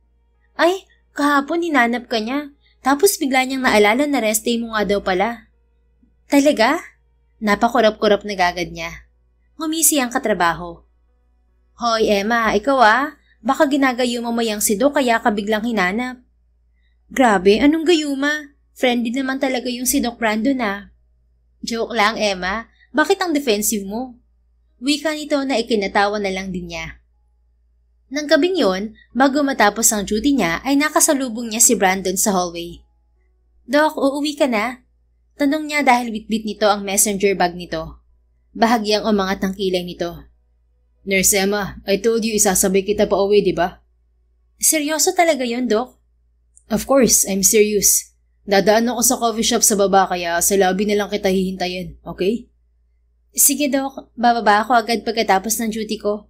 Ay, kahapon hinanap ka niya. Tapos bigla niyang naalala na rest day mo nga daw pala. Talaga? Napakurap-kurap na gagad niya. Ngumisi ang katrabaho. Hoy Emma, ikaw baka ginagayuma mo yang si Doc kaya ka biglang hinanap. Grabe, anong gayuma? Friendly naman talaga yung si Doc Brandon Joke lang Emma, bakit ang defensive mo? Wika nito na ikinatawa na lang din niya. Nang gabing yon, bago matapos ang duty niya ay nakasalubong niya si Brandon sa hallway. Doc, uuwi ka na? Tanong niya dahil bitbit nito ang messenger bag nito. Bahagyang umangat ang kilay nito. Nurse Emma, I told you isasabay kita pa uwi, di ba? Seryoso talaga yon, Doc? Of course, I'm serious. Dadaan ako sa coffee shop sa baba kaya sa lobby na lang kita hihintayin, okay? Sige, Doc. Bababa ako agad pagkatapos ng duty ko.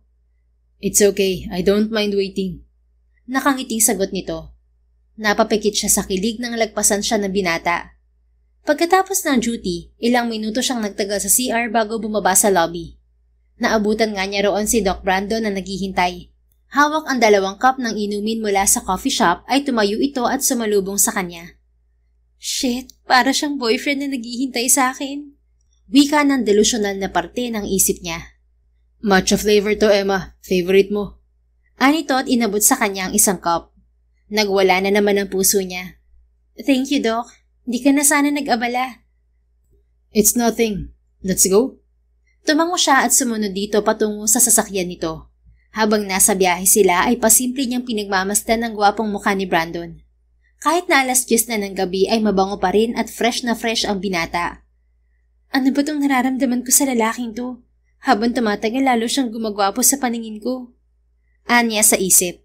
It's okay. I don't mind waiting. Nakangiting sagot nito. Napapikit siya sa kilig nang lagpasan siya ng binata. Pagkatapos ng duty, ilang minuto siyang nagtagal sa CR bago bumaba sa lobby. Naabutan nga niya roon si Doc Brandon na naghihintay. Hawak ang 2 cup ng inumin mula sa coffee shop ay tumayo ito at sumalubong sa kanya. Shit, para siyang boyfriend na naghihintay sa akin. Wika ng delusional na parte ng isip niya. Matcha flavor to, Emma. Favorite mo. Anito at inabot sa kanya ang 1 cup. Nagwala na naman ang puso niya. Thank you, Doc. Di ka na sana nag-abala. It's nothing. Let's go. Tumango siya at sumunod dito patungo sa sasakyan nito. Habang nasa biyahe sila ay pasimple niyang pinagmamasdan ng gwapong mukha ni Brandon. Kahit na 10:00 na ng gabi ay mabango pa rin at fresh na fresh ang binata. Ano ba tong nararamdaman ko sa lalaking to? Habang tumatagal lalo siyang gumagwapo sa paningin ko. Anya sa isip.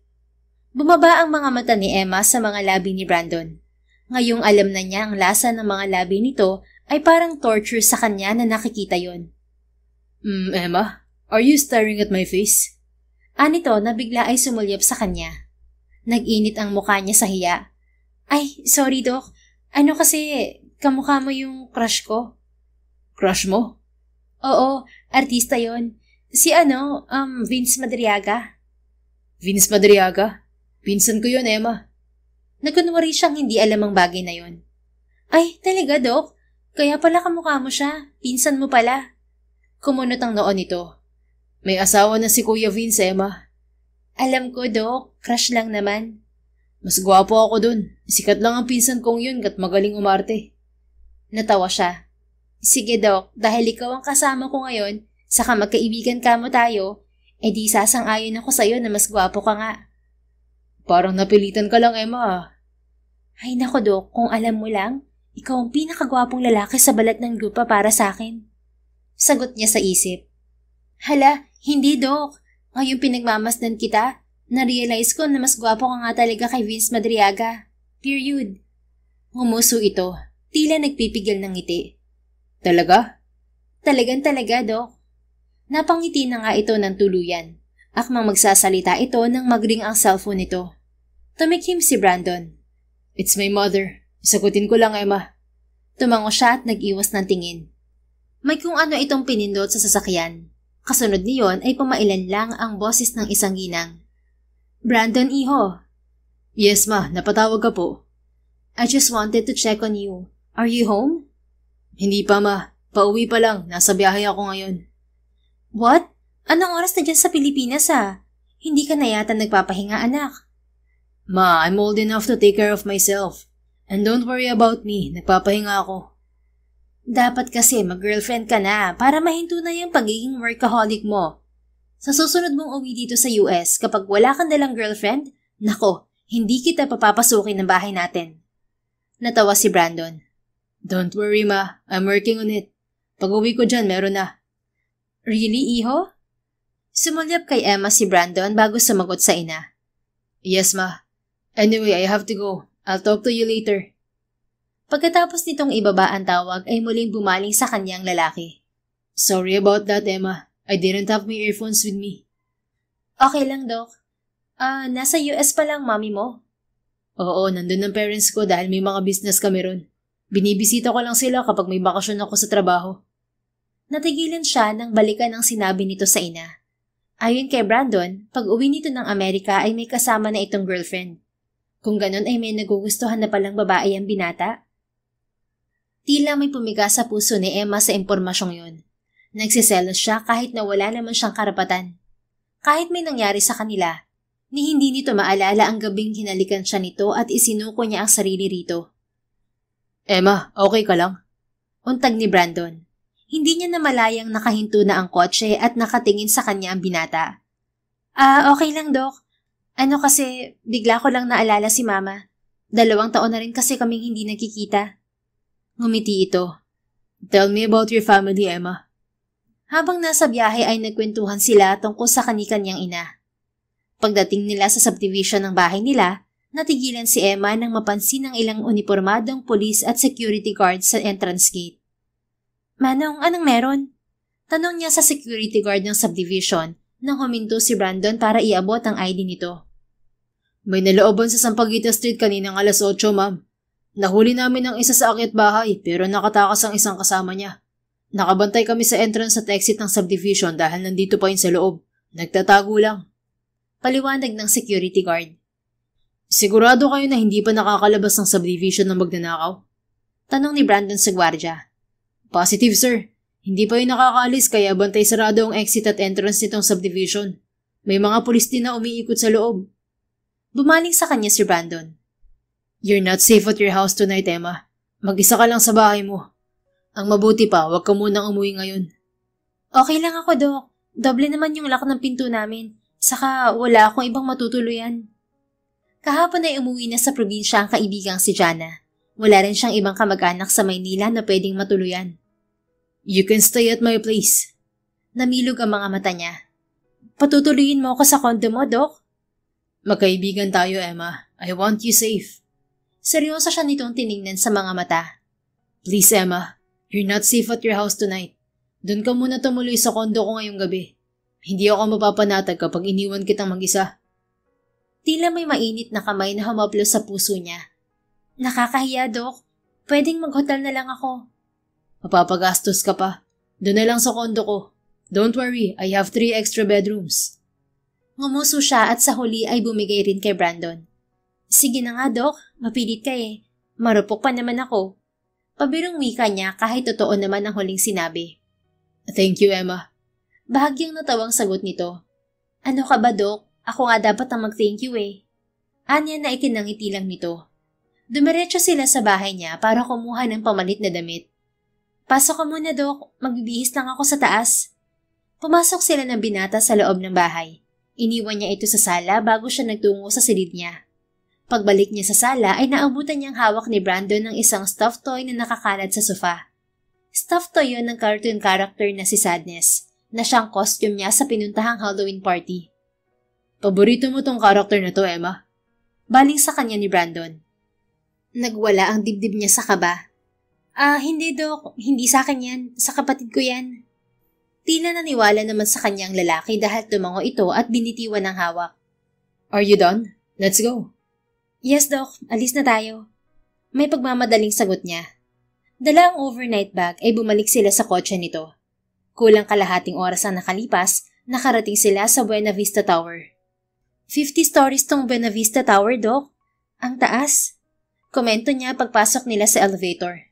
Bumaba ang mga mata ni Emma sa mga labi ni Brandon. Ngayong alam na niya ang lasa ng mga labi nito ay parang torture sa kanya na nakikita yon. Emma, are you staring at my face? Anito na bigla ay sumulyap sa kanya. Nag-init ang mukha niya sa hiya. Ay, sorry Doc. Ano kasi, kamukha mo yung crush ko. Crush mo? Oo, artista yon. Si Vince Madriaga. Vince Madriaga? Pinsan ko yun, Emma. Nagkunwari siyang hindi alam ang bagay na yon. Ay, talaga, Doc? Kaya pala kamukha mo siya. Pinsan mo pala. Kumunot ang noon nito. May asawa na si Kuya Vince, Emma. Alam ko, Doc. Crush lang naman. Mas gwapo ako dun. Sikat lang ang pinsan kong yun kat magaling umarte. Natawa siya. Sige, Doc, dahil ikaw ang kasama ko ngayon, saka magkaibigan ka mo tayo, edi sasang-ayon ako sa'yo na mas gwapo ka nga. Parang napilitan ka lang, Emma. Ay nako, Doc, kung alam mo lang, ikaw ang pinakagwapong lalaki sa balat ng grupa para sa akin. Sagot niya sa isip. Hala, hindi, Doc. Ngayong pinagmamasdan kita, na-realize ko na mas gwapo ka nga talaga kay Vince Madriaga. Period. Ngumuso ito, tila nagpipigil ng ngiti. Talaga? Talagang-talaga, Doc. Napangiti na nga ito ng tuluyan. Akmang magsasalita ito nang magring ang cellphone nito. Tumikim si Brandon. It's my mother. Sagutin ko lang, Emma. Tumango siya at nag-iwas ng tingin. May kung ano itong pinindot sa sasakyan. Kasunod niyon ay pumailan lang ang boses ng isang ginang. Brandon, iho. Yes, ma. Napatawag ka po. I just wanted to check on you. Are you home? Hindi pa, ma. Pauwi pa lang. Nasa biyahe ako ngayon. What? Anong oras na dyan sa Pilipinas, Hindi ka na yata nagpapahinga, anak. Ma, I'm old enough to take care of myself. And don't worry about me. Nagpapahinga ako. Dapat kasi mag-girlfriend ka na para mahinto na yung pagiging workaholic mo. Sa susunod mong uwi dito sa US, kapag wala kang dalang girlfriend, nako, hindi kita papapasukin ng bahay natin. Natawa si Brandon. Don't worry, ma. I'm working on it. Pag-uwi ko dyan, meron na. Really, iho? Sumulyap kay Emma si Brandon bago sumagot sa ina. Yes, ma. Anyway, I have to go. I'll talk to you later. Pagkatapos nitong ibaba ang tawag ay muling bumaling sa kanyang lalaki. Sorry about that, Emma. I didn't have my earphones with me. Okay lang, Doc. Nasa US pa lang mami mo? Oo, nandun ang parents ko dahil may mga business kami ron. Binibisita ko lang sila kapag may bakasyon ako sa trabaho. Natigilan siya nang balikan ang sinabi nito sa ina. Ayon kay Brandon, pag uwi nito ng Amerika ay may kasama na itong girlfriend. Kung ganon ay may nagugustuhan na palang babae ang binata. Tila may pumiga sa puso ni Emma sa impormasyong yun. Nagsiselos siya kahit na wala naman siyang karapatan. Kahit may nangyari sa kanila, ni hindi nito maalala ang gabing hinalikan siya nito at isinuko niya ang sarili rito. Emma, okay ka lang? Untag ni Brandon. Hindi niya namalayang nakahinto na ang kotse at nakatingin sa kanya ang binata. Okay lang, Doc. Kasi bigla ko lang naalala si Mama. 2 taon na rin kasi kaming hindi nagkikita. Ngumiti ito. Tell me about your family, Emma. Habang nasa biyahe ay nagkwentuhan sila tungkol sa kani-kanyang ina. Pagdating nila sa subdivision ng bahay nila, natigilan si Emma nang mapansin ang ilang unipormadong police at security guards sa entrance gate. Manong, anong meron? Tanong niya sa security guard ng subdivision nang huminto si Brandon para iabot ang ID nito. May nalooban sa Sampaguita Street kaninang alas 8, ma'am. Nahuli namin ang isa sa akyat bahay pero nakatakas ang isang kasama niya. Nakabantay kami sa entrance at exit ng subdivision dahil nandito pa yun sa loob. Nagtatago lang. Paliwanag ng security guard. Sigurado kayo na hindi pa nakakalabas ng subdivision ng magnanakaw? Tanong ni Brandon sa gwardya. Positive, sir. Hindi pa yun nakakaalis kaya bantay sarado ang exit at entrance nitong subdivision. May mga pulis din na umiikot sa loob. Bumaling sa kanya si Brandon. You're not safe at your house tonight, Emma. Mag-isa ka lang sa bahay mo. Ang mabuti pa, huwag ka munang umuwi ngayon. Okay lang ako, Doc. Doble naman yung lock ng pinto namin. Saka wala akong ibang matutuluyan. Kahapon ay umuwi na sa probinsya ang kaibigang si Jana. Wala rin siyang ibang kamag-anak sa Maynila na pwedeng matuluyan. You can stay at my place. Namilog ang mga mata niya. Patutuloyin mo ako sa kondo mo, Doc? Magkaibigan tayo, Emma. I want you safe. Seryoso siya nitong tiningnan sa mga mata. Please, Emma. You're not safe at your house tonight. Doon ka muna tumuloy sa kondo ko ngayong gabi. Hindi ako mapapanatag kapag iniwan kitang mag-isa. Tila may mainit na kamay na humaplos sa puso niya. Nakakahiya, Doc. Pwedeng mag-hotel na lang ako. Mapapagastos ka pa. Doon na lang sa kondo ko. Don't worry, I have 3 extra bedrooms. Ngumuso siya at sa huli ay bumigay rin kay Brandon. Sige na nga, Doc. Mapilit ka eh. Marupok pa naman ako. Pabirong wika niya kahit totoo naman ang huling sinabi. Thank you, Emma. Bahagyang natawang sagot nito. Ano ka ba, Doc? Ako nga dapat ang mag-thank you eh. Anya na ikinangiti lang nito. Dumiretso sila sa bahay niya para kumuha ng pamalit na damit. Pasok ka muna, Doc. Magbibihis lang ako sa taas. Pumasok sila ng binata sa loob ng bahay. Iniwan niya ito sa sala bago siya nagtungo sa silid niya. Pagbalik niya sa sala ay naabutan niyang hawak ni Brandon ng isang stuffed toy na nakakalad sa sofa. Stuffed toy yun ng cartoon character na si Sadness, na siyang costume niya sa pinuntahang Halloween party. Paborito mo tong character na to, Emma? Baling sa kanya ni Brandon. Nagwala ang dibdib niya sa kaba. Hindi, Doc. Hindi sa akin yan. Sa kapatid ko yan. Tila naniwala naman sa kanyang lalaki dahil tumango ito at binitiwan ng hawak. Are you done? Let's go. Yes, Doc. Alis na tayo. May pagmamadaling sagot niya. Dala ang overnight bag ay bumalik sila sa kotse nito. Kulang kalahating oras ang nakalipas, nakarating sila sa Buena Vista Tower. 50 stories tong Buena Vista Tower, Doc. Ang taas. Komento niya pagpasok nila sa elevator.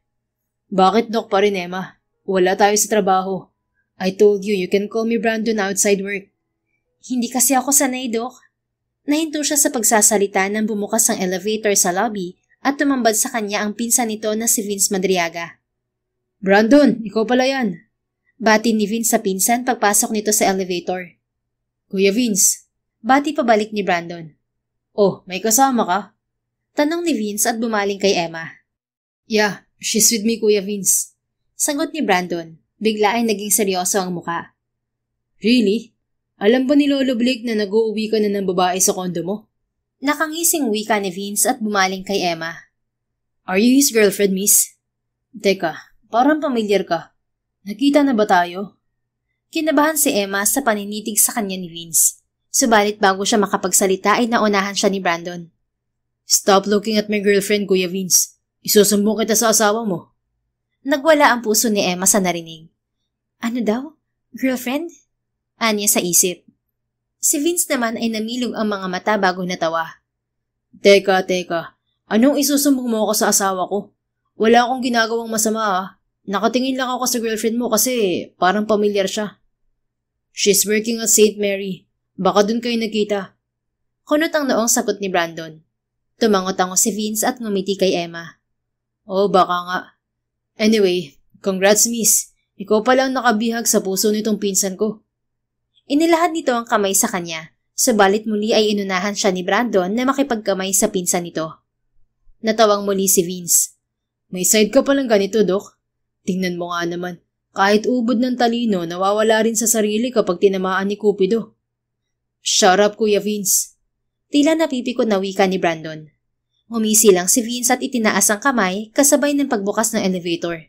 Bakit, Doc, pa rin, Emma? Wala tayo sa trabaho. I told you can call me Brandon outside work. Hindi kasi ako sanay, Doc. Nahinto siya sa pagsasalita nang bumukas ang elevator sa lobby at tumambad sa kanya ang pinsan nito na si Vince Madriaga. Brandon, ikaw pala yan. Bati ni Vince sa pinsan pagpasok nito sa elevator. Kuya Vince. Bati pabalik ni Brandon. Oh, may kasama ka? Tanong ni Vince at bumaling kay Emma. Yeah, she's with me, Kuya Vince. Sagot ni Brandon. Bigla ay naging seryoso ang muka. Really? Alam ba ni Lolo Blake na nag-uuwi ka na ng babae sa kondo mo? Nakangising wika ni Vince at bumaling kay Emma. Are you his girlfriend, miss? Teka, parang pamilyar ka. Nakita na ba tayo? Kinabahan si Emma sa paninitig sa kanya ni Vince. Subalit bago siya makapagsalita ay naunahan siya ni Brandon. Stop looking at my girlfriend, Kuya Vince. Isusumbong kita sa asawa mo. Nagwala ang puso ni Emma sa narinig. Ano daw? Girlfriend? Anya sa isip. Si Vince naman ay namilog ang mga mata bago natawa. Teka. Anong isusumbong mo ako sa asawa ko? Wala akong ginagawang masama ah. Nakatingin lang ako sa girlfriend mo kasi parang pamilyar siya. She's working at St. Mary. Baka dun kayo nakita. Kunot ang noong sagot ni Brandon. Tumangot-tango si Vince at ngumiti kay Emma. Oh, baka nga. Anyway, congrats miss. Ikaw pala ang nakabihag sa puso nitong pinsan ko. Inilahad nito ang kamay sa kanya, subalit muli ay inunahan siya ni Brandon na makipagkamay sa pinsan nito. Natawang muli si Vince. May side ka palang ganito, Dok. Tingnan mo nga naman, kahit ubod ng talino, nawawala rin sa sarili kapag tinamaan ni Cupido. Shut up, Kuya Vince. Tila napipikon na wika ni Brandon. Ngumisi lang si Vince at itinaas ang kamay kasabay ng pagbukas ng elevator.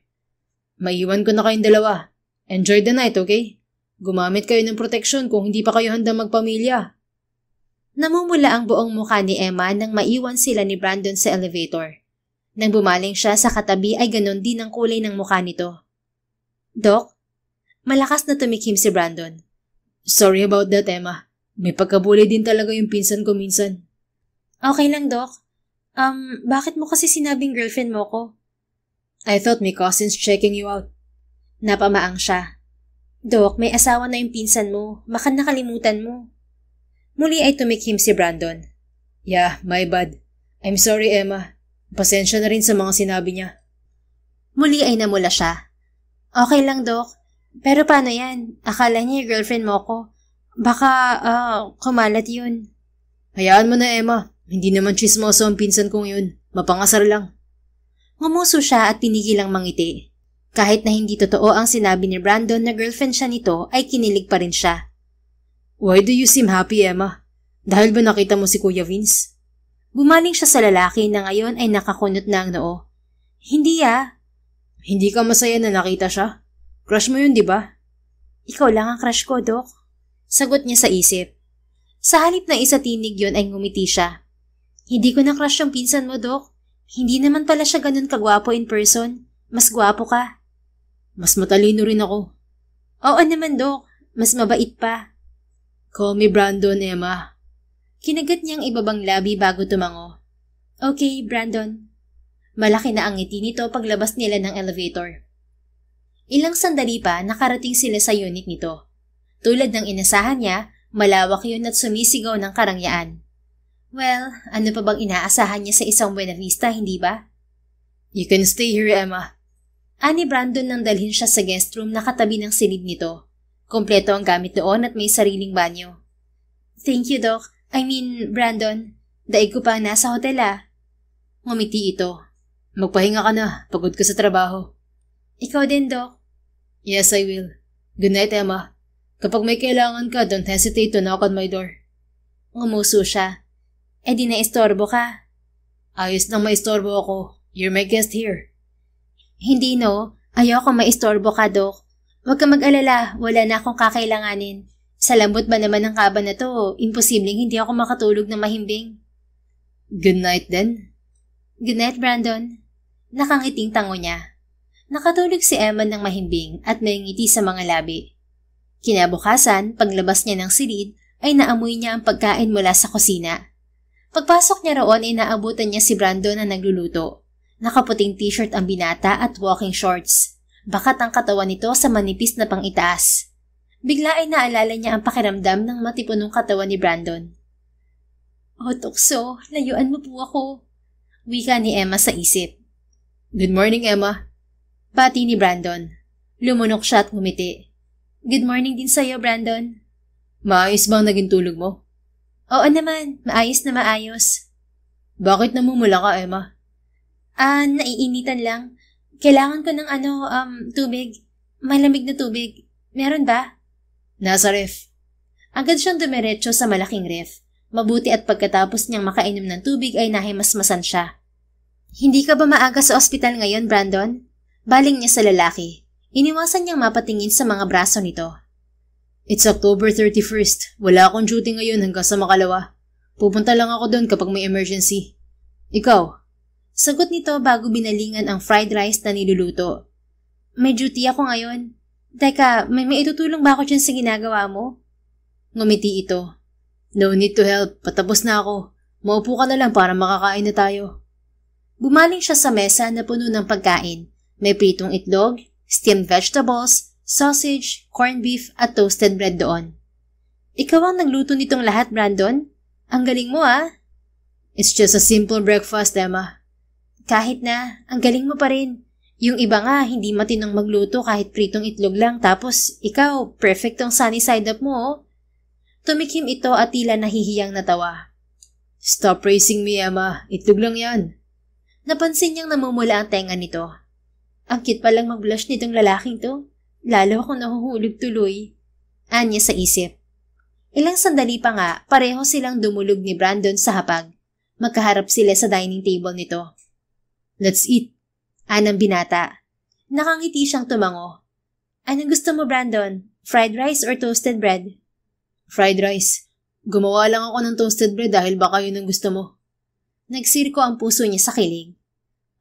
Maiwan ko na kayong dalawa. Enjoy the night, okay? Gumamit kayo ng proteksyon kung hindi pa kayo handang magpamilya. Namumula ang buong mukha ni Emma nang maiwan sila ni Brandon sa elevator. Nang bumaling siya sa katabi ay ganon din ang kulay ng mukha nito. Doc? Malakas na tumikim si Brandon. Sorry about that, Emma. May pagkabuli din talaga yung pinsan ko minsan. Okay lang, Doc. Bakit mo kasi sinabing girlfriend mo ko? I thought my cousin's checking you out. Napamaang siya. Doc, may asawa na yung pinsan mo. Baka nakalimutan mo. Muli ay tumikim si Brandon. Yeah, my bad. I'm sorry, Emma. Pasensya na rin sa mga sinabi niya. Muli ay namula siya. Okay lang, Doc. Pero paano yan? Akala niya yung girlfriend mo ko. Baka, kumalat yun. Hayaan mo na, Emma. Hindi naman chismoso ang pinsan kong yun. Mapangasar lang. Ngumuso siya at pinigilang mangiti. Kahit na hindi totoo ang sinabi ni Brandon na girlfriend siya nito, ay kinilig pa rin siya. Why do you seem happy, Emma? Dahil ba nakita mo si Kuya Vince? Bumaling siya sa lalaki na ngayon ay nakakunot na ang noo. Hindi ah. Hindi ka masaya na nakita siya? Crush mo yun, di ba? Ikaw lang ang crush ko, Doc. Sagot niya sa isip. Sa halip na isa tinig yun ay ngumiti siya. Hindi ko na crush yung pinsan mo, Doc. Hindi naman pala siya ganun kagwapo in person. Mas gwapo ka. Mas matalino rin ako. Oo naman, Doc. Mas mabait pa. Call me Brandon, Emma. Kinagat niyang ibabang labi bago tumango. Okay, Brandon. Malaki na ang ngiti nito paglabas nila ng elevator. Ilang sandali pa nakarating sila sa unit nito. Tulad ng inasahan niya, malawak yun at sumisigaw ng karangyaan. Well, ano pa bang inaasahan niya sa isang Buena Vista, hindi ba? You can stay here, Emma. Ani Brandon nang dalhin siya sa guest room na katabi ng silid nito. Kompleto ang gamit doon at may sariling banyo. Thank you, Doc. Brandon. Daig ko pa nasa hotel ah. Ngumiti ito. Magpahinga ka na. Pagod ka sa trabaho. Ikaw din, Doc. Yes, I will. Good night, Emma. Kapag may kailangan ka, don't hesitate to knock on my door. Ngumuso siya. Di naistorbo ka. Ayos nang maistorbo ako. You're my guest here. Hindi no. Ayoko maistorbo ka, Doc. Huwag ka mag-alala. Wala na akong kakailanganin. Sa lambot ba naman ng kaba na to, imposibleng hindi ako makatulog na mahimbing. Good night then. Good night, Brandon. Nakangiting tango niya. Nakatulog si Emma ng mahimbing at may ngiti sa mga labi. Kinabukasan, paglabas niya ng silid, ay naamoy niya ang pagkain mula sa kusina. Pagpasok niya roon ay naabutan niya si Brandon na nagluluto. Nakaputing t-shirt ang binata at walking shorts. Bakat ang katawan nito sa manipis na pang-itaas. Bigla ay naalala niya ang pakiramdam ng matipunong katawan ni Brandon. Oh, tukso, layuan mo po ako. Wika ni Emma sa isip. Good morning, Emma. Bati ni Brandon. Lumunok siya at ngumiti. Good morning din sa'yo, Brandon. Maayos bang naging tulog mo? Oo naman, maayos na maayos. Bakit namumula ka, Emma? Naiinitan lang. Kailangan ko ng tubig. Malamig na tubig. Meron ba? Nasa ref. Agad siyang dumiretso sa malaking ref. Mabuti at pagkatapos niyang makainom ng tubig ay nahimasmasan siya. Hindi ka ba maaga sa ospital ngayon, Brandon? Baling niya sa lalaki. Iniwasan niyang mapatingin sa mga braso nito. It's October 31st. Wala akong duty ngayon hanggang sa makalawa. Pupunta lang ako doon kapag may emergency. Ikaw? Sagot nito bago binalingan ang fried rice na niluluto. May duty ako ngayon. Teka, may itutulong ba ako dyan sa ginagawa mo? Ngumiti ito. No need to help. Patapos na ako. Maupo ka na lang para makakain na tayo. Bumaling siya sa mesa na puno ng pagkain. May pritong itlog, steamed vegetables, sausage, corned beef at toasted bread doon. Ikaw ang nagluto nitong lahat, Brandon? Ang galing mo ah. It's just a simple breakfast, Emma. Kahit na, ang galing mo pa rin. Yung iba nga, hindi matinong magluto kahit pritong itlog lang tapos ikaw, perfect ang sunny side up mo oh. Tumikim ito at tila nahihiyang natawa. Stop praising me, Emma. Itlog lang yan. Napansin niyang namumula ang tenga nito. Ang cute palang mag-blush nitong lalaking to. Lalo akong nahuhulog tuloy. Anya sa isip. Ilang sandali pa nga, pareho silang dumulog ni Brandon sa hapag. Magkaharap sila sa dining table nito. Let's eat. Anang binata. Nakangiti siyang tumango. Anong gusto mo, Brandon? Fried rice or toasted bread? Fried rice. Gumawa lang ako ng toasted bread dahil baka yun ang gusto mo. Nagsirko ang puso niya sa kilig.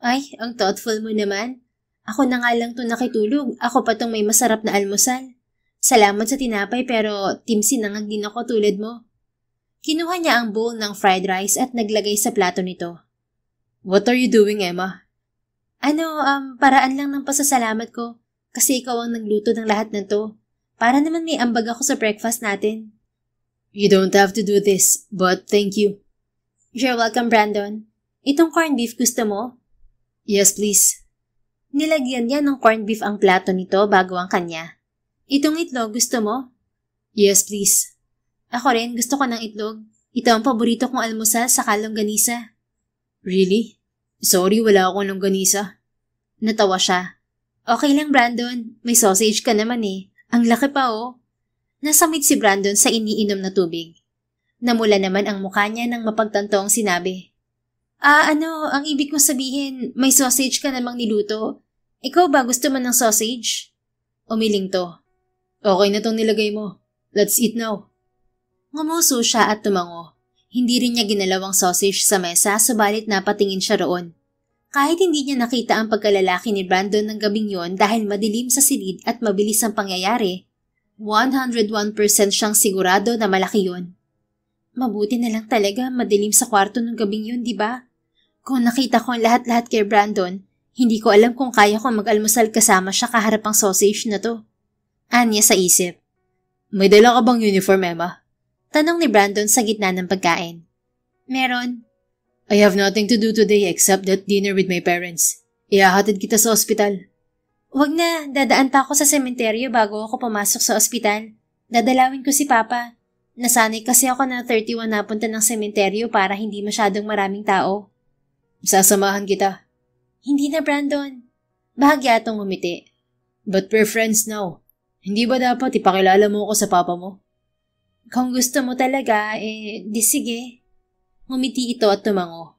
Ay, ang thoughtful mo naman. Ako na nga lang to nakitulog. Ako pa tong may masarap na almusal. Salamat sa tinapay pero timsinangag din ako tulad mo. Kinuha niya ang bowl ng fried rice at naglagay sa plato nito. What are you doing, Emma? Paraan lang ng pasasalamat ko. Kasi ikaw ang nagluto ng lahat ng to. Para naman may ambag ako sa breakfast natin. You don't have to do this, but thank you. You're welcome, Brandon. Itong corned beef gusto mo? Yes, please. Nilagyan niya ng corned beef ang plato nito bago ang kanya. Itong itlog gusto mo? Yes, please. Ako rin, gusto ko ng itlog. Ito ang paborito kong almusal sa longganisa. Really? Sorry, wala akong longganisa. Natawa siya. Okay lang, Brandon. May sausage ka naman eh. Ang laki pa oh. Nasamid si Brandon sa iniinom na tubig. Namula naman ang mukha niya nang mapagtantoong sinabi. Ang ibig mo sabihin, may sausage ka namang niluto. Ikaw ba gusto mo ng sausage? Umiling to. Okay na tong nilagay mo. Let's eat now. Ngumuso siya at tumango. Hindi rin niya ginalaw ang sausage sa mesa subalit napatingin siya roon. Kahit hindi niya nakita ang pagkalalaki ni Brandon ng gabing yon dahil madilim sa silid at mabilis ang pangyayari, 101% siyang sigurado na malaki yon. Mabuti na lang talaga madilim sa kwarto ng gabing yun, di ba? Kung nakita ko ang lahat-lahat kay Brandon, hindi ko alam kung kaya ko mag-almusal kasama siya kaharap ang sausage na to. Anya sa isip. May dala ka bang uniform, Emma? Tanong ni Brandon sa gitna ng pagkain. Meron. I have nothing to do today except that dinner with my parents. Ihahatid kita sa ospital. Wag na, dadaan pa ako sa sementeryo bago ako pumasok sa ospital. Dadalawin ko si Papa. Nasanay kasi ako na 31 napunta ng sementeryo para hindi masyadong maraming tao. Sasamahan kita. Hindi na, Brandon. Bahagya atong umiti. But we're friends now. Hindi ba dapat ipakilala mo ako sa papa mo? Kung gusto mo talaga, di sige. Ngumiti ito at tumango.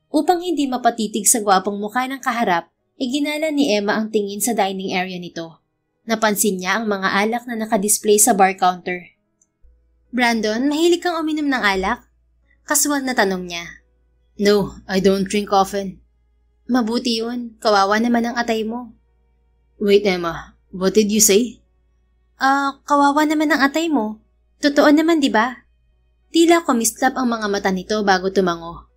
Upang hindi mapatitig sa gwapong mukha ng kaharap, ginala ni Emma ang tingin sa dining area nito. Napansin niya ang mga alak na nakadisplay sa bar counter. Brandon, mahilig kang uminom ng alak? Kasual na tanong niya. No, I don't drink often. Mabuti yun. Kawawa naman ang atay mo. Wait, Emma. What did you say? Kawawa naman ang atay mo. Totoo naman, di ba? Tila kumislap ang mga mata nito bago tumango.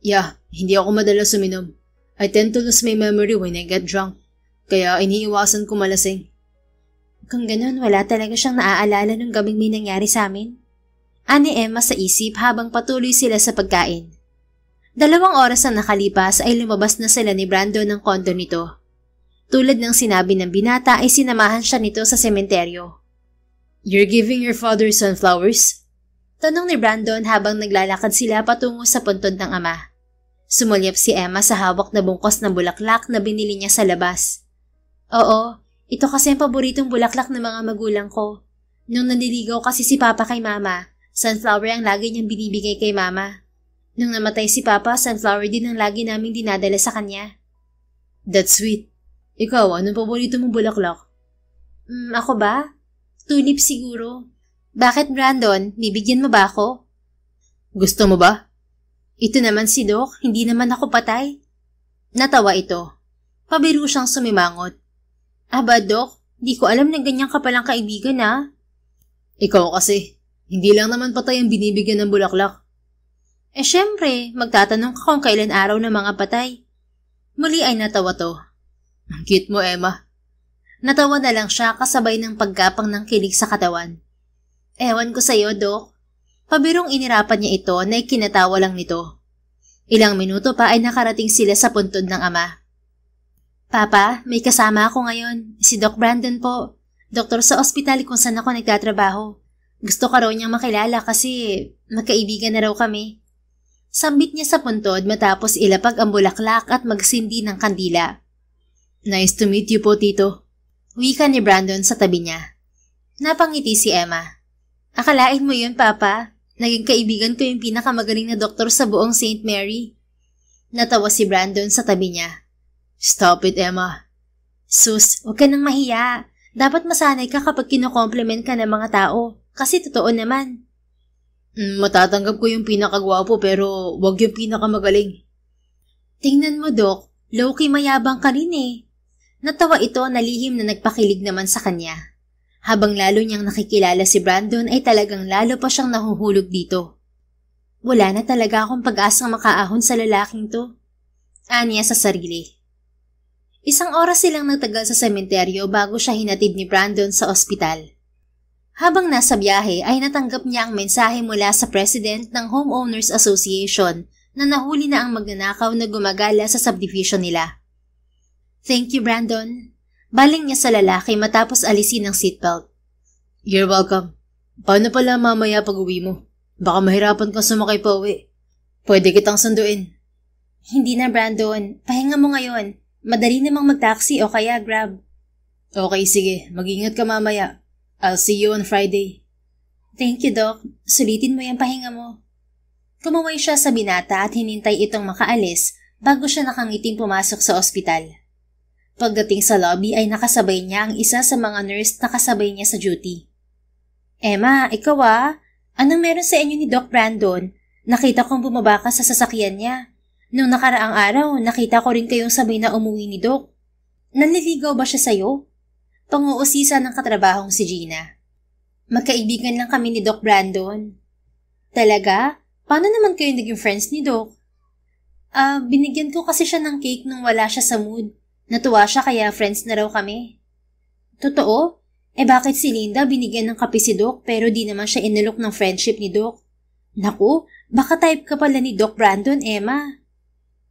Yeah, hindi ako madalas uminom. I tend to lose my memory when I get drunk. Kaya iniiwasan ko malasing. Kung ganun, wala talaga siyang naaalala nung gabing may nangyari sa amin. Ani Emma sa isip habang patuloy sila sa pagkain. 2 oras na nakalipas ay lumabas na sila ni Brandon ng kondo nito. Tulad ng sinabi ng binata ay sinamahan siya nito sa sementeryo. You're giving your father sunflowers? Tanong ni Brandon habang naglalakad sila patungo sa puntod ng ama. Sumulyap si Emma sa hawak na bungkos ng bulaklak na binili niya sa labas. Oo, ito kasi ang paboritong bulaklak ng mga magulang ko. Nung nanliligaw kasi si Papa kay Mama, Sunflower ang lagi niyang binibigay kay Mama. Nung namatay si Papa, sunflower din ang lagi naming dinadala sa kanya. That's sweet. Ikaw, anong paborito mong bulaklak? Ako ba? Tulip siguro. Bakit, Brandon? Bibigyan mo ba ako? Gusto mo ba? Ito naman si Doc, hindi naman ako patay. Natawa ito. Pabiro siyang sumimangot. Aba, Doc, di ko alam na ganyan ka palang kaibigan, ha? Ikaw kasi, hindi lang naman patay ang binibigyan ng bulaklak. Syempre, magtatanong ka kung kailan araw ng mga patay. Muli ay natawa to. Ang cute mo, Emma. Natawa na lang siya kasabay ng pagkapang ng kilig sa katawan. Ewan ko sa'yo, Doc. Pabirong inirapan niya ito na ikinatawa lang nito. Ilang minuto pa ay nakarating sila sa puntod ng ama. Papa, may kasama ako ngayon. Si Doc Brandon po. Doktor sa ospital kung saan ako nagtatrabaho. Gusto ka raw niyang makilala kasi magkaibigan na raw kami. Sambit niya sa puntod matapos ilapag ang bulaklak at magsindi ng kandila. Nice to meet you po, Tito. Wika ni Brandon sa tabi niya. Napangiti si Emma. Akalain mo yun, Papa? Naging kaibigan ko yung pinakamagaling na doktor sa buong St. Mary. Natawa si Brandon sa tabi niya. Stop it, Emma. Sus, huwag ka nang mahiya. Dapat masanay ka kapag kino-compliment ka ng mga tao. Kasi totoo naman. Matatanggap ko yung pinakagwapo pero wag yung pinakamagaling. Tingnan mo, Doc. Low-key mayabang ka rin eh. Natawa ito na lihim na nagpakilig naman sa kanya. Habang lalo niyang nakikilala si Brandon ay talagang lalo pa siyang nahuhulog dito. Wala na talaga akong pag-asang makaahon sa lalaking to. Aniya sa sarili. Isang oras silang nagtagal sa sementeryo bago siya hinatid ni Brandon sa ospital. Habang nasa biyahe ay natanggap niya ang mensahe mula sa president ng Homeowners Association na nahuli na ang magnanakaw na gumagala sa subdivision nila. Thank you, Brandon. Baling niya sa lalaki matapos alisin ang seatbelt. You're welcome. Paano pala mamaya pag-uwi mo? Baka mahirapan kang sumakay pa uwi. Pwede kitang sunduin. Hindi na, Brandon. Pahinga mo ngayon. Madali namang mag-taxi o kaya Grab. Okay, sige. Mag-ingat ka mamaya. I'll see you on Friday. Thank you, Doc. Sulitin mo yung pahinga mo. Kumaway siya sa binata at hinintay itong makaalis bago siya nakangiting pumasok sa ospital. Pagdating sa lobby ay nakasabay niya ang isa sa mga nurse na kasabay niya sa duty. Emma, ikaw ah? Anong meron sa inyo ni Doc Brandon? Nakita kong bumaba ka sa sasakyan niya. Nung nakaraang araw, nakita ko rin kayong sabay na umuwi ni Doc. Nanliligaw ba siya sa'yo? Panguusisa ng katrabahong si Gina. Magkaibigan lang kami ni Doc Brandon. Talaga? Paano naman kayo naging friends ni Doc? Binigyan ko kasi siya ng cake nung wala siya sa mood. Natuwa siya kaya friends na raw kami. Totoo? Bakit si Linda binigyan ng kape si Doc pero di naman siya inalok ng friendship ni Doc? Naku, baka type ka pala ni Doc Brandon, Emma.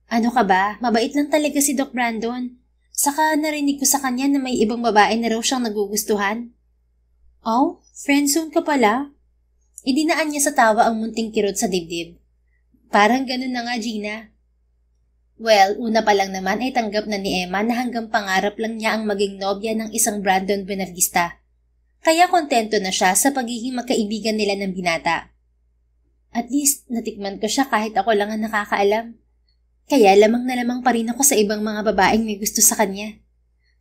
Ano ka ba? Mabait lang talaga si Doc Brandon. Saka narinig ko sa kanya na may ibang babae na raw siyang nagugustuhan. Oh, friendzone ka pala? Idinaan niya sa tawa ang munting kirot sa dibdib. Parang ganun na nga, Gina. Well, una pa lang naman ay tanggap na ni Emma na hanggang pangarap lang niya ang maging nobya ng isang Brandon Buenavista. Kaya kontento na siya sa pagiging magkaibigan nila ng binata. At least, natikman ko siya kahit ako lang ang nakakaalam. Kaya lamang na lamang pa rin ako sa ibang mga babaeng may gusto sa kanya.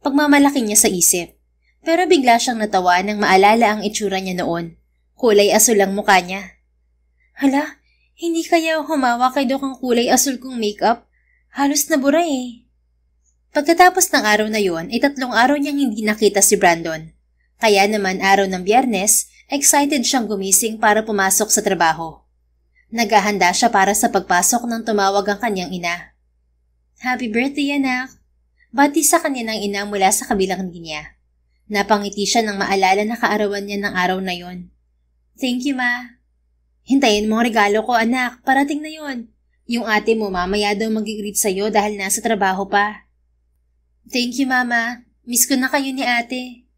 Pagmamalaki niya sa isip. Pero bigla siyang natawa nang maalala ang itsura niya noon. Kulay asul ang mukha niya. Hala, hindi kaya humawa kay Doc ang kulay asul kong makeup? Halos nabura eh. Pagkatapos ng araw na yon, ay 3 araw niyang hindi nakita si Brandon. Kaya naman araw ng Biyernes, excited siyang gumising para pumasok sa trabaho. Naghahanda siya para sa pagpasok nang tumawag ang kanyang ina. Happy birthday, anak! Bati sa kanya ng ina mula sa kabilang linya. Napangiti siya nang maalala na kaarawan niya ng araw na yon. Thank you, ma. Hintayin mo ang regalo ko, anak. Parating na yon. Yung ate mo mamaya daw mag-greet sa'yo dahil nasa trabaho pa. Thank you, mama. Miss ko na kayo ni ate.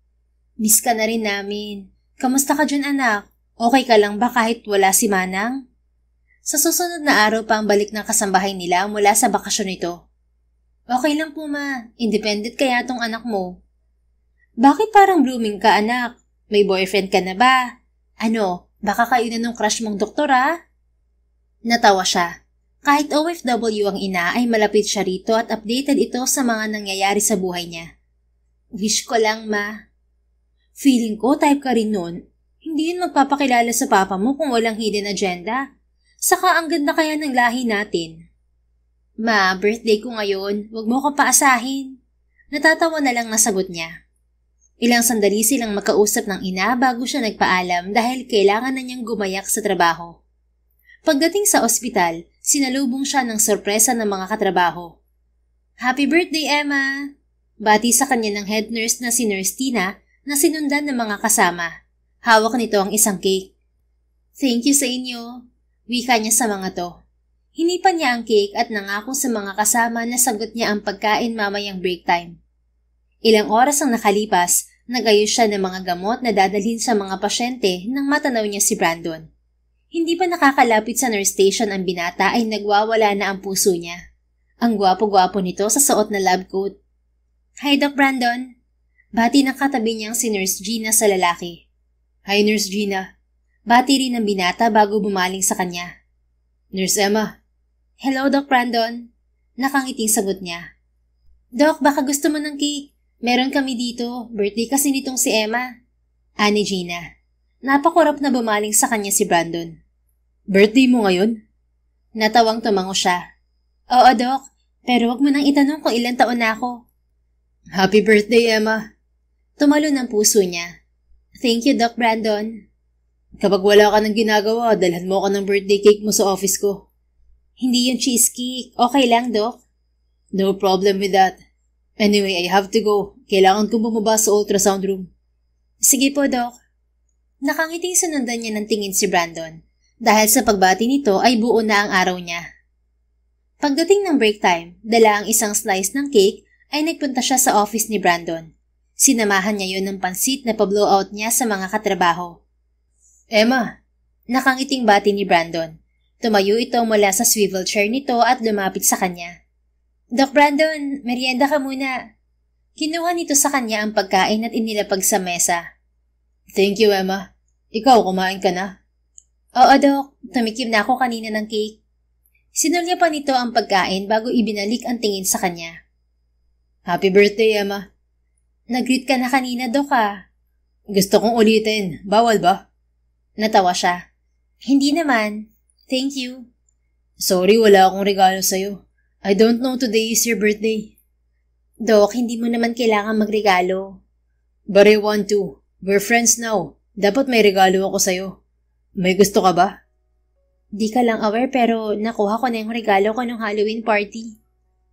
Miss ka na rin namin. Kamusta ka dyan, anak? Okay ka lang ba kahit wala si Manang? Sa susunod na araw pa ang balik ng kasambahay nila mula sa bakasyon nito. Okay lang po, ma. Independent kaya tong anak mo. Bakit parang blooming ka, anak? May boyfriend ka na ba? Ano, Baka kayo na nung crush mong doktor Natawa siya. Kahit OFW ang ina ay malapit siya rito at updated ito sa mga nangyayari sa buhay niya. Wish ko lang Feeling ko type ka rin nun. Hindi yun magpapakilala sa papa mo kung walang hidden agenda. Saka ang ganda kaya ng lahi natin. Ma, birthday ko ngayon. Huwag mo ko paasahin. Natatawa na lang nasagot niya. Ilang sandali silang magkausap ng ina bago siya nagpaalam dahil kailangan na niyang gumayak sa trabaho. Pagdating sa ospital, sinalubong siya ng sorpresa ng mga katrabaho. Happy birthday, Emma! Bati sa kanya ng head nurse na si Nurse Tina na sinundan ng mga kasama. Hawak nito ang isang cake. Thank you sa inyo. Wika niya sa mga to. Hinipan niya ang cake at nangako sa mga kasama na sagot niya ang pagkain mamayang break time. Ilang oras ang nakalipas, nagayos siya ng mga gamot na dadalhin sa mga pasyente nang matanaw niya si Brandon. Hindi pa nakakalapit sa nurse station ang binata ay nagwawala na ang puso niya. Ang gwapo-gwapo nito sa suot na lab coat. Hi, Doc Brandon. Bati ng katabi niyang si Nurse Gina sa lalaki. Hi, Nurse Gina. Bati rin ng binata bago bumaling sa kanya. Nurse Emma. Hello, Doc Brandon. Nakangiting sagot niya. Doc, baka gusto mo ng cake? Meron kami dito. Birthday kasi nitong si Emma. Ani Gina. Napakurap na bumaling sa kanya si Brandon. Birthday mo ngayon? Natawang tumango siya. Oo, Doc. Pero wag mo nang itanong kung ilang taon na ako. Happy birthday, Emma. Tumalo ng puso niya. Thank you, Doc Brandon. Kapag wala ka ng ginagawa, dalhan mo ko ng birthday cake mo sa office ko. Hindi yung cheesecake. Okay lang, Doc. No problem with that. Anyway, I have to go. Kailangan kong bumaba sa ultrasound room. Sige po, Doc. Nakangiting sunundan niya ng tingin si Brandon. Dahil sa pagbati nito ay buo na ang araw niya. Pagdating ng break time, dala ang isang slice ng cake ay nagpunta siya sa office ni Brandon. Sinamahan niya yun ng pansit na pa-blowout niya sa mga katrabaho. Emma, nakangiting bati ni Brandon. Tumayo ito mula sa swivel chair nito at lumapit sa kanya. Doc Brandon, merienda ka muna. Kinuha nito sa kanya ang pagkain at inilapag sa mesa. Thank you, Emma. Ikaw, kumain ka na? Oo, Doc. Tumikim na ako kanina ng cake. Sinulya pa nito ang pagkain bago ibinalik ang tingin sa kanya. Happy birthday, Emma. Nag-greet ka na kanina, Doc Gusto kong ulitin. Bawal ba? Natawa siya. Hindi naman. Thank you. Sorry, wala akong regalo sa'yo. I don't know today is your birthday. Doc, hindi mo naman kailangan magregalo. But I want to. We're friends now. Dapat may regalo ako sa'yo. May gusto ka ba? Di ka lang aware pero nakuha ko na yung regalo ko nung Halloween party.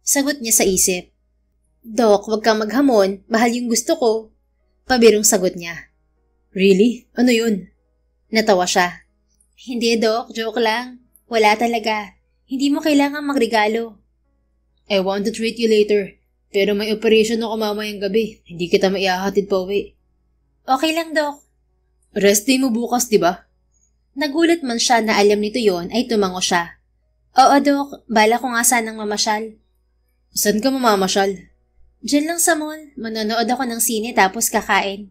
Sagot niya sa isip. Doc, wag kang maghamon. Mahal yung gusto ko. Pabirong sagot niya. Really? Ano yun? Natawa siya. Hindi, Doc. Joke lang. Wala talaga. Hindi mo kailangan magregalo. I want to treat you later. Pero may operation ako mamayang gabi. Hindi kita maihahatid pa uwi. Okay lang, Doc. Rest day mo bukas, di ba? Nagulat man siya na alam nito yon ay tumango siya. Oo, Doc. Bala ko nga sanang mamasyal. Saan ka mamamasyal? Diyan lang sa mall. Manonood ako ng sine tapos kakain.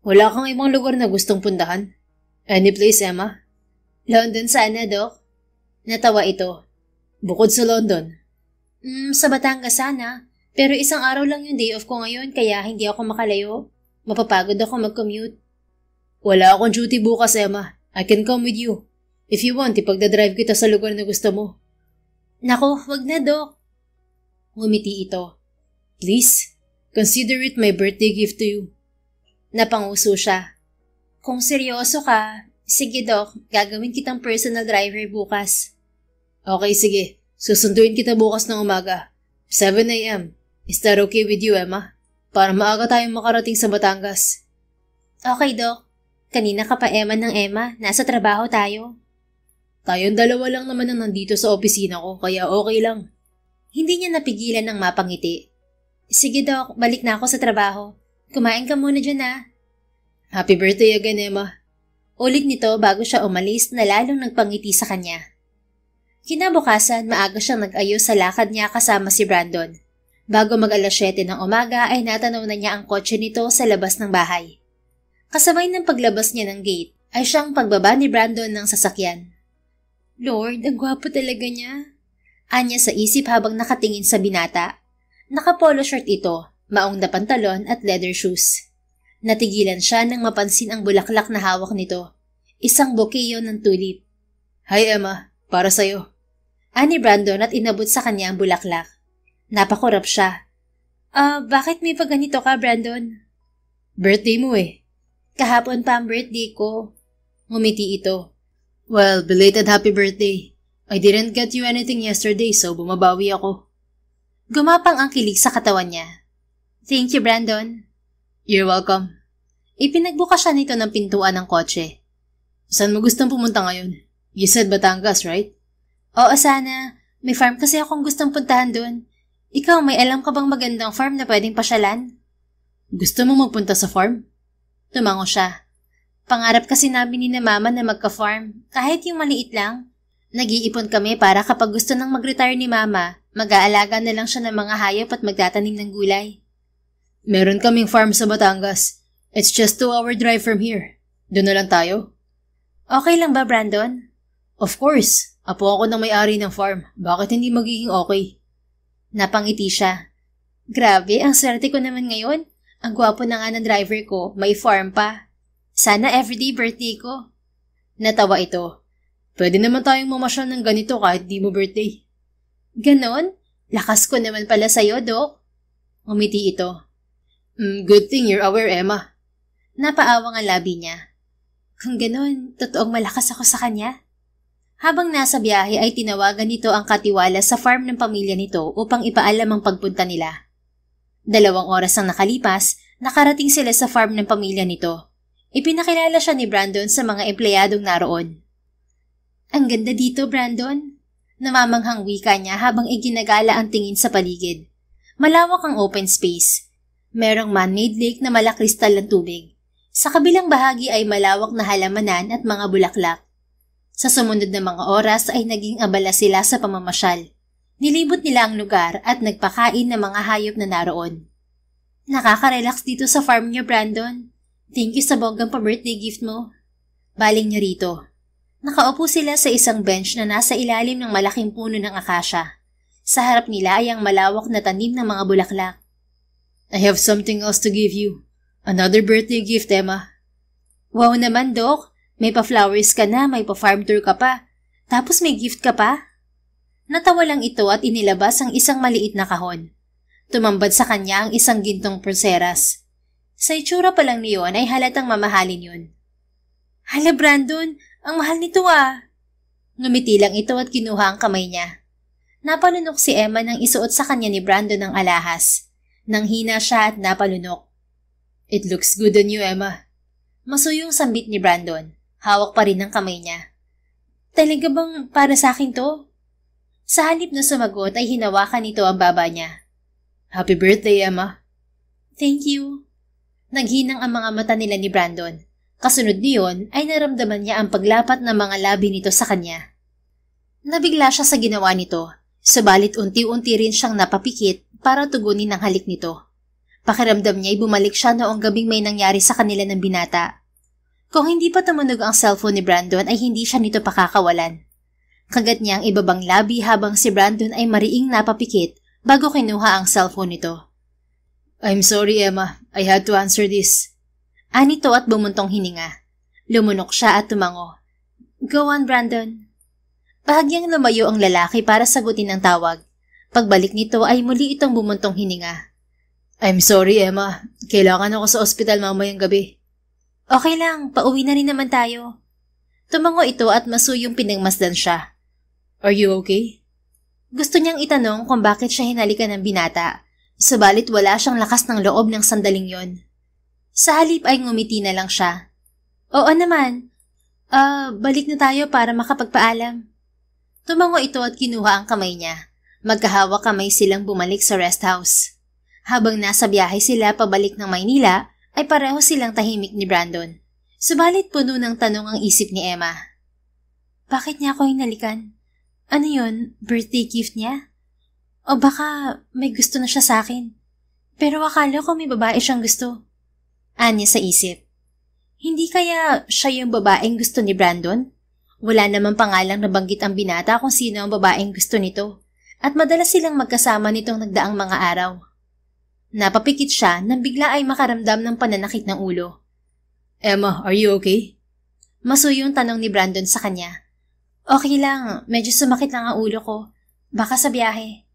Wala kang ibang lugar na gustong puntahan? Any place, Emma? London sana, Doc. Natawa ito. Bukod sa London? Sa Batangas sana. Pero isang araw lang yung day off ko ngayon kaya hindi ako makalayo. Mapapagod ako mag-commute. Wala akong duty bukas, Emma. I can come with you. If you want, ipagdadrive kita sa lugar na gusto mo. Nako, wag na, Doc. Ngumiti ito. Please, consider it my birthday gift to you. Napanguso siya. Kung seryoso ka, sige, Doc, gagawin kitang personal driver bukas. Okay, sige. Susunduin kita bukas ng umaga. 7 a.m. Is that okay with you, Emma? Para maaga tayong makarating sa Batangas. Okay, Doc. Kanina ka pa ng Emma. Nasa trabaho tayo. Tayong dalawa lang naman ang nandito sa opisina ko, kaya okay lang. Hindi niya napigilan ng mapangiti. Sige, Doc. Balik na ako sa trabaho. Kumain ka muna dyan, Happy birthday again, Emma. Ulit nito bago siya umalis na lalong nagpangiti sa kanya. Kinabukasan, maaga siyang nag-ayos sa lakad niya kasama si Brandon. Bago mag-alas 7 ng umaga ay natanaw na niya ang kotse nito sa labas ng bahay. Kasabay ng paglabas niya ng gate ay siyang pagbaba ni Brandon ng sasakyan. Lord, ang gwapo talaga niya. Anya sa isip habang nakatingin sa binata. Naka-polo shirt ito, maong na pantalon at leather shoes. Natigilan siya nang mapansin ang bulaklak na hawak nito. Isang bouquet yun ng tulip. Hi Emma, para sa'yo. Ani Brandon at inabot sa kanya ang bulaklak. Napakurap siya. Bakit may paganito ka, Brandon? Birthday mo eh. Kahapon pa ang birthday ko. Ngumiti ito. Well, belated happy birthday. I didn't get you anything yesterday so bumabawi ako. Gumapang ang kilig sa katawan niya. Thank you, Brandon. You're welcome. Ipinagbukas siya nito ng pintuan ng kotse. Saan mo gustong pumunta ngayon? You said Batangas, right? Oo, sana. May farm kasi akong gustong puntahan doon. Ikaw, may alam ka bang magandang farm na pwedeng pasyalan? Gusto mo magpunta sa farm? Tumango siya. Pangarap kasi namin ni na mama na magka-farm, kahit yung maliit lang. Nag-iipon kami para kapag gusto nang mag-retire ni mama, mag-aalaga na lang siya ng mga hayop at magtatanim ng gulay. Meron kaming farm sa Batangas. It's just 2-hour drive from here. Doon na lang tayo. Okay lang ba, Brandon? Of course. Apo ako ng may-ari ng farm. Bakit hindi magiging okay? Napangiti siya. Grabe, ang swerte ko naman ngayon. Ang gwapo na nga ng driver ko, may farm pa. Sana everyday birthday ko. Natawa ito. Pwede naman tayong mamasyal ng ganito kahit di mo birthday. Ganon? Lakas ko naman pala sa'yo, Dok. Umiti ito. Good thing you're aware, Emma. Napaawang ang labi niya. Kung ganon, totoong malakas ako sa kanya. Habang nasa biyahe ay tinawagan nito ang katiwala sa farm ng pamilya nito upang ipaalam ang pagpunta nila. 2 oras ang nakalipas, nakarating sila sa farm ng pamilya nito. Ipinakilala siya ni Brandon sa mga empleyadong naroon. Ang ganda dito, Brandon. Namamanghang wika niya habang iginagala ang tingin sa paligid. Malawak ang open space. Merong man-made lake na malakristal ng tubig. Sa kabilang bahagi ay malawak na halamanan at mga bulaklak. Sa sumunod na mga oras ay naging abala sila sa pamamasyal. Nilibot nila ang lugar at nagpakain ng mga hayop na naroon. Nakaka-relax dito sa farm niyo, Brandon. Thank you sa bonggang pa-birthday gift mo. Baling niyo rito. Nakaupo sila sa isang bench na nasa ilalim ng malaking puno ng akasya. Sa harap nila ay ang malawak na tanim ng mga bulaklak. I have something else to give you. Another birthday gift, Emma. Wow naman, Doc. May pa-flowers ka na, may pa-farm tour ka pa. Tapos may gift ka pa? Natawa lang ito at inilabas ang isang maliit na kahon. Tumambad sa kanya ang isang gintong pulseras. Sa itsura pa lang niyon ay halatang mamahalin yun. Hala, Brandon, ang mahal nito ah. Ngumiti lang ito at kinuha ang kamay niya. Napalunok si Emma nang isuot sa kanya ni Brandon ang alahas. Nang hina siya at napalunok. It looks good on you, Emma. Masuyong sambit ni Brandon. Hawak pa rin ang kamay niya. Talaga bang para sa akin to? Sa halip na sumagot ay hinawakan nito ang baba niya. Happy birthday, Emma. Thank you. Naghinang ang mga mata nila ni Brandon. Kasunod niyon ay naramdaman niya ang paglapat ng mga labi nito sa kanya. Nabigla siya sa ginawa nito, subalit unti-unti rin siyang napapikit para tugunin ang halik nito. Pakiramdam niya ay bumalik siya noong gabing may nangyari sa kanila ng binata. Kung hindi pa tumunog ang cellphone ni Brandon ay hindi siya nito pakakawalan. Kagat niya ang ibabang labi habang si Brandon ay mariing napapikit bago kinuha ang cellphone nito. I'm sorry, Emma. I had to answer this. Anito at bumuntong hininga. Lumunok siya at tumango. Go on, Brandon. Bahagyang lumayo ang lalaki para sagutin ang tawag. Pagbalik nito ay muli itong bumuntong hininga. I'm sorry, Emma. Kailangan ako sa ospital mamayang gabi. Okay lang, pauwi na rin naman tayo. Tumango ito at masuyong pinagmasdan siya. Are you okay? Gusto niyang itanong kung bakit siya hinalikan ng binata, subalit wala siyang lakas ng loob ng sandaling yon. Sa halip ay ngumiti na lang siya. Oo naman. Balik na tayo para makapagpaalam. Tumango ito at kinuha ang kamay niya. Magkahawak kamay silang bumalik sa rest house. Habang nasa biyahe sila pabalik ng Maynila, ay pareho silang tahimik ni Brandon. Subalit puno ng tanong ang isip ni Emma. Bakit niya ako hinalikan? Ano yun? Birthday gift niya? O baka may gusto na siya sa akin? Pero akala ko may babae siyang gusto. Anya sa isip. Hindi kaya siya yung babaeng gusto ni Brandon? Wala namang pangalang nabanggit ang binata kung sino ang babaeng gusto nito, at madalas silang magkasama nitong nagdaang mga araw. Napapikit siya nang bigla ay makaramdam ng pananakit ng ulo. Emma, are you okay? Masuyong tanong ni Brandon sa kanya. Okay lang, medyo sumakit lang ang ulo ko. Baka sa biyahe.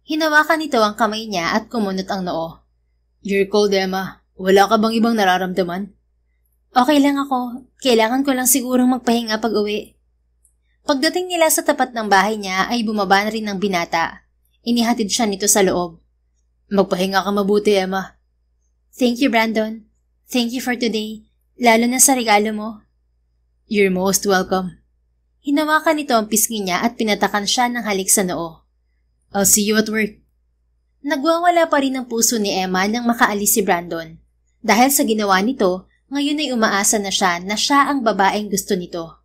Hinawakan nito ang kamay niya at kumunot ang noo. You're cold, Emma. Wala ka bang ibang nararamdaman? Okay lang ako. Kailangan ko lang sigurong magpahinga pag uwi. Pagdating nila sa tapat ng bahay niya ay bumaba na rin ng binata. Inihatid siya nito sa loob. Magpahinga ka mabuti, Emma. Thank you, Brandon. Thank you for today. Lalo na sa regalo mo. You're most welcome. Hinawakan nito ang pisngi niya at pinatakan siya ng halik sa noo. I'll see you at work. Nagwawala pa rin ang puso ni Emma nang makaalis si Brandon. Dahil sa ginawa nito, ngayon ay umaasa na siya ang babaeng gusto nito.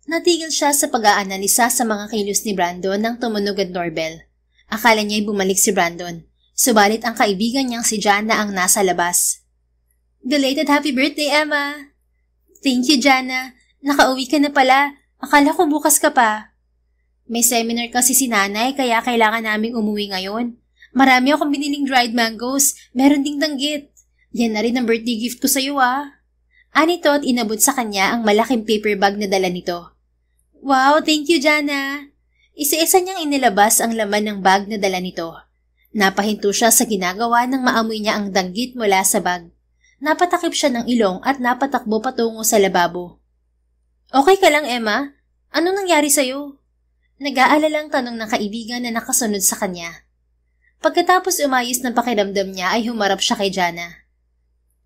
Natigil siya sa pag-aanalisa sa mga kilos ni Brandon nang tumunog ang doorbell. Akala niya ay bumalik si Brandon, subalit ang kaibigan niyang si Jana ang nasa labas. Belated happy birthday, Emma! Thank you, Jana. Nakauwi ka na pala. Akala ko bukas ka pa. May seminar kasi si nanay kaya kailangan naming umuwi ngayon. Marami akong biniling dried mangoes. Meron ding danggit. Yan na rin ang birthday gift ko sa'yo Anito at inabot sa kanya ang malaking paper bag na dala nito. Wow, thank you, Jana. Isa-isa niyang inilabas ang laman ng bag na dala nito. Napahinto siya sa ginagawa nang maamoy niya ang danggit mula sa bag. Napatakip siya ng ilong at napatakbo patungo sa lababo. Okay ka lang, Emma? Anong nangyari sa'yo? Nag-aalalang tanong ng kaibigan na nakasunod sa kanya. Pagkatapos umayos ng pakiramdam niya ay humarap siya kay Jana.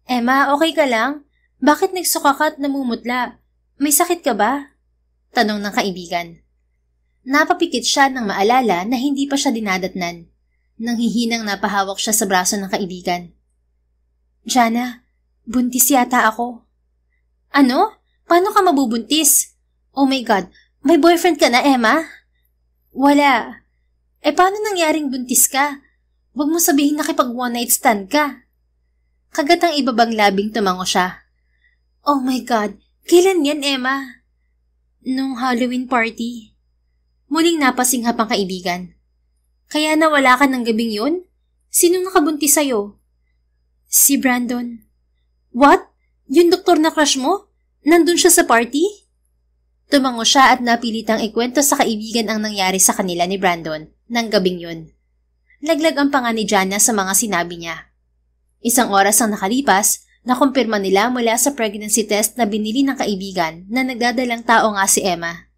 Emma, okay ka lang? Bakit nagsuka ka at namumutla? May sakit ka ba? Tanong ng kaibigan. Napapikit siya nang maalala na hindi pa siya dinadatnan. Nanghihinang napahawak siya sa braso ng kaibigan. Jana, buntis yata ako. Ano? Paano ka mabubuntis? Oh my God, may boyfriend ka na, Emma? Wala. Paano nangyaring buntis ka? Huwag mo sabihin nakipag one night stand ka. Kagatang ibabang labing tumango siya. Oh my God, kailan yan, Emma? Nung Halloween party. Muling napasinghap ang kaibigan. Kaya nawala ka ng gabing yun? Sinong nakabuntis sa'yo? Si Brandon. What? Yung doktor na crush mo? Nandun siya sa party? Tumango siya at napilitang ikwento sa kaibigan ang nangyari sa kanila ni Brandon ng gabing yun. Laglag ang panga ni Jana sa mga sinabi niya. Isang oras ang nakalipas, nakumpirma nila mula sa pregnancy test na binili ng kaibigan na nagdadalang tao nga si Emma.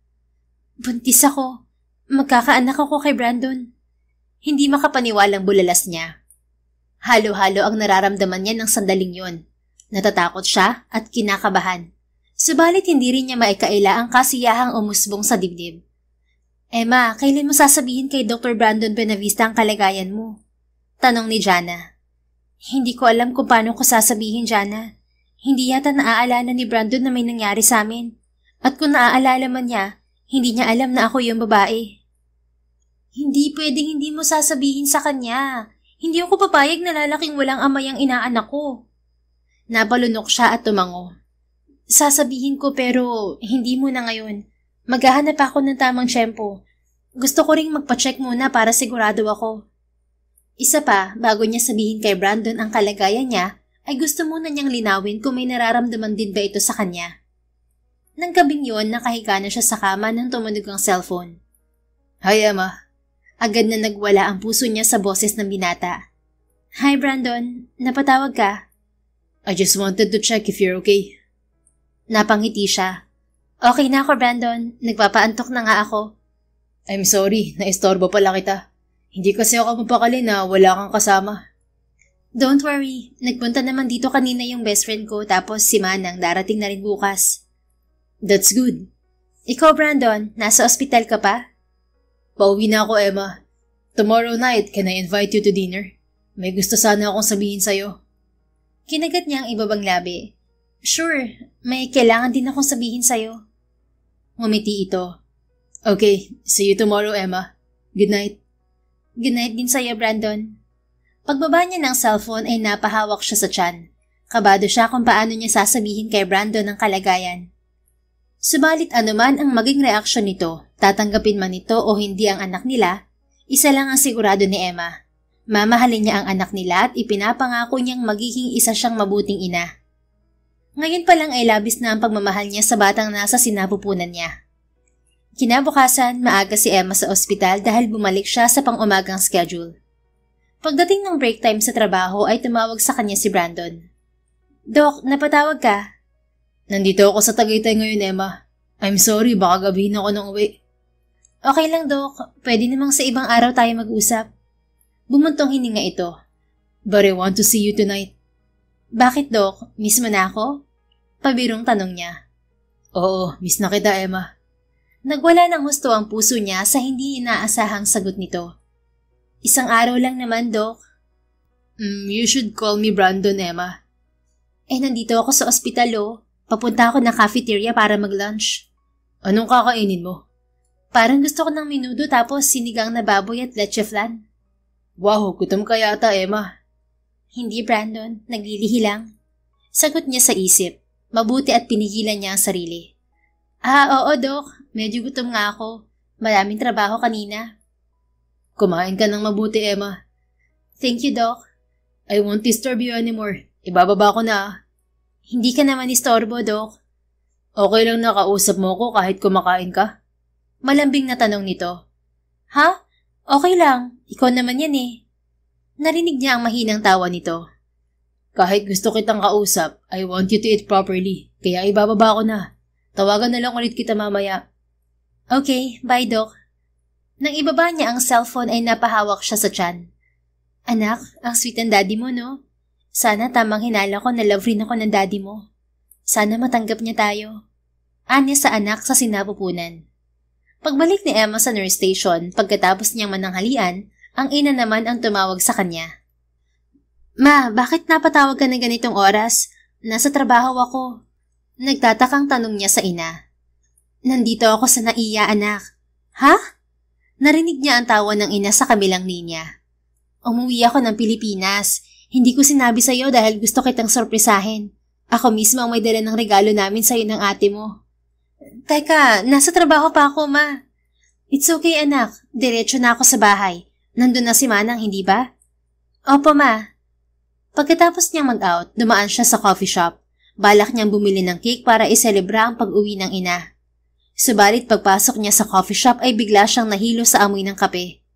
Buntis ako. Magkakaanak ako kay Brandon. Hindi makapaniwalang bulalas niya. Halo-halo ang nararamdaman niya ng sandaling yon. Natatakot siya at kinakabahan. Subalit hindi rin niya maikaila ang kasiyahang umusbong sa dibdib. Emma, kailan mo sasabihin kay Dr. Brandon Benavista ang kalagayan mo? Tanong ni Jana. Hindi ko alam kung paano ko sasabihin, Jana. Hindi yata naaalala ni Brandon na may nangyari sa amin. At kung naaalala man niya, hindi niya alam na ako yung babae. Hindi pwedeng hindi mo sasabihin sa kanya. Hindi ako papayag na lalaking walang amay ang inaanak ko. Napalunok siya at tumango. Sasabihin ko pero hindi mo na ngayon. Maghahanap ako ng tamang tiyempo. Gusto ko ring magpa-check muna para sigurado ako. Isa pa, bago niya sabihin kay Brandon ang kalagayan niya, ay gusto muna niyang linawin kung may nararamdaman din ba ito sa kanya. Nang gabing yun, nakahiga na siya sa kama nang tumunog ang cellphone. Hi, Emma. Agad na nagwala ang puso niya sa boses ng binata. Hi, Brandon. Napatawag ka? I just wanted to check if you're okay. Napangiti siya. Okay na ako, Brandon. Nagpapaantok na nga ako. I'm sorry, naistorbo pala kita. Hindi kasi ako mapakali na wala kang kasama. Don't worry. Nagpunta naman dito kanina yung best friend ko tapos si Manang darating na rin bukas. That's good. Ikaw, Brandon, nasa ospital ka pa? Pauwi na ako, Emma. Tomorrow night, can I invite you to dinner? May gusto sana akong sabihin sa'yo. Kinagat niya ang ibabang labi. Sure, may kailangan din akong sabihin sa'yo. Ngumiti ito. Okay, see you tomorrow, Emma. Good night. Good night din sa'yo, Brandon. Pagbaba niya ng cellphone ay napahawak siya sa tiyan. Kabado siya kung paano niya sasabihin kay Brandon ang kalagayan. Subalit anuman ang maging reaksyon nito, tatanggapin man ito o hindi ang anak nila, isa lang ang sigurado ni Emma. Mamahalin niya ang anak nila at ipinapangako niyang magiging isa siyang mabuting ina. Ngayon pa lang ay labis na ang pagmamahal niya sa batang nasa sinapupunan niya. Kinabukasan, maaga si Emma sa ospital dahil bumalik siya sa pang-umagang schedule. Pagdating ng break time sa trabaho ay tumawag sa kanya si Brandon. Dok, napatawag ka? Nandito ako sa Tagaytay ngayon, Emma. I'm sorry, baka gabihin ako nang uwi. Okay lang, Dok. Pwede namang sa ibang araw tayo mag-usap. Bumuntong hininga ito. But I want to see you tonight. Bakit, Dok? Miss mo na ako? Pabirong tanong niya. Oo, miss na kita, Emma. Nagwala ng husto ang puso niya sa hindi inaasahang sagot nito. Isang araw lang naman, Dok. You should call me Brandon, Emma. Nandito ako sa ospital, Papunta ako ng cafeteria para mag-lunch. Anong kakainin mo? Parang gusto ko ng menudo tapos sinigang na baboy at leche flan. Wow, gutom ka yata, Emma. Hindi, Brandon. Naglilihi lang. Sagot niya sa isip. Mabuti at pinigilan niya ang sarili. Oo, Dok. Medyo gutom nga ako. Maraming trabaho kanina. Kumain ka ng mabuti, Emma. Thank you, Doc. I won't disturb you anymore. Ibababa ko na. Hindi ka naman istorbo, Doc. Okay lang nakausap mo ko kahit kumakain ka? Malambing na tanong nito. Ha? Okay lang. Ikaw naman yan eh. Narinig niya ang mahinang tawa nito. Kahit gusto kitang kausap, I want you to eat properly. Kaya ibababa ko na. Tawagan na lang ulit kita mamaya. Okay, bye, Doc. Nang ibaba niya ang cellphone ay napahawak siya sa tiyan. Anak, ang sweet ng daddy mo, no? Sana tamang hinala ko na love rin ako ng daddy mo. Sana matanggap niya tayo. Anya sa anak sa sinapupunan. Pagbalik ni Emma sa nurse station, pagkatapos niyang mananghalian, ang ina naman ang tumawag sa kanya. Ma, bakit napatawag ka na ganitong oras? Nasa trabaho ako. Nagtatakang tanong niya sa ina. Nandito ako sa NAIA, anak. Ha? Narinig niya ang tawa ng ina sa kabilang linya. Umuwi ako ng Pilipinas. Hindi ko sinabi sa'yo dahil gusto kitang sorpresahin. Ako mismo ang may dala ng regalo namin sa'yo ng ate mo. Teka, nasa trabaho pa ako, ma. It's okay, anak. Diretso na ako sa bahay. Nandun na si Manang, hindi ba? Opo, ma. Pagkatapos niyang mag-out, dumaan siya sa coffee shop. Balak niyang bumili ng cake para iselebra ang pag-uwi ng ina. Subalit pagpasok niya sa coffee shop ay bigla siyang nahilo sa amoy ng kape.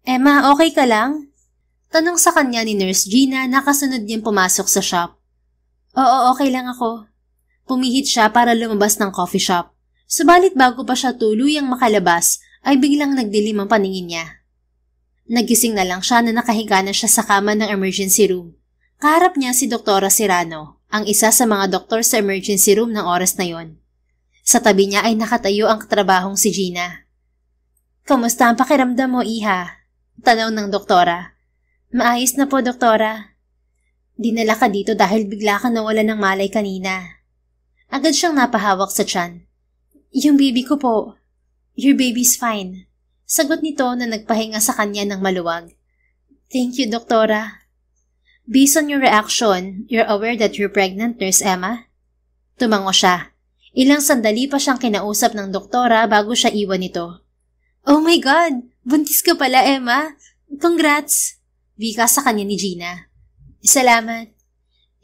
Emma, okay ka lang? Tanong sa kanya ni Nurse Gina na kasunod niyang pumasok sa shop. Oo, okay lang ako. Pumihit siya para lumabas ng coffee shop. Subalit bago pa siya tuluyang makalabas, ay biglang nagdilim ang paningin niya. Nagising na lang siya na nakahiga na siya sa kama ng emergency room. Kaharap niya si Doktora Serrano, ang isa sa mga doktor sa emergency room ng oras na yon. Sa tabi niya ay nakatayo ang katrabahong si Gina. Kamusta ang pakiramdam mo, Iha? Tanaw ng doktora. Maayos na po, doktora. Dinala ka dito dahil bigla ka nawala ng malay kanina. Agad siyang napahawak sa tiyan. Yung baby ko po. Your baby's fine. Sagot nito na nagpahinga sa kanya ng maluwag. Thank you, doktora. Based on your reaction, you're aware that you're pregnant, Nurse Emma? Tumango siya. Ilang sandali pa siyang kinausap ng doktora bago siya iwan ito. Oh my God! Buntis ka pala, Emma! Congrats! Wika sa kanya ni Gina. Salamat.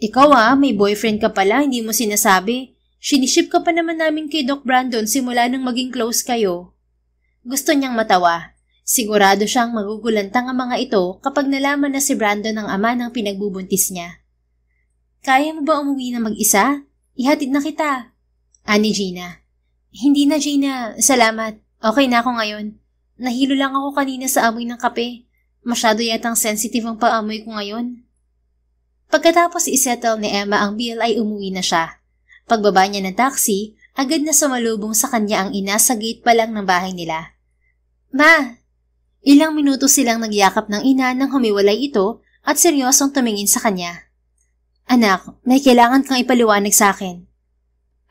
Ikaw may boyfriend ka pala, hindi mo sinasabi. Siniship ka pa naman namin kay Doc Brandon simula nang maging close kayo. Gusto niyang matawa. Sigurado siyang magugulantang ang mga ito kapag nalaman na si Brandon ang ama ng pinagbubuntis niya. Kaya mo ba umuwi na mag-isa? Ihatid na kita. Ani Gina. Hindi na, Gina. Salamat. Okay na ako ngayon. Nahilo lang ako kanina sa amoy ng kape. Masyado yatang sensitive ang paamoy ko ngayon. Pagkatapos isettle ni Emma ang bill ay umuwi na siya. Pagbaba niya ng taxi, agad na sumalubong sa kanya ang ina sa gate pa lang ng bahay nila. Ma! Ilang minuto silang nagyakap ng ina nang humiwalay ito at seryosong tumingin sa kanya. Anak, may kailangan kang ipaliwanag sa akin.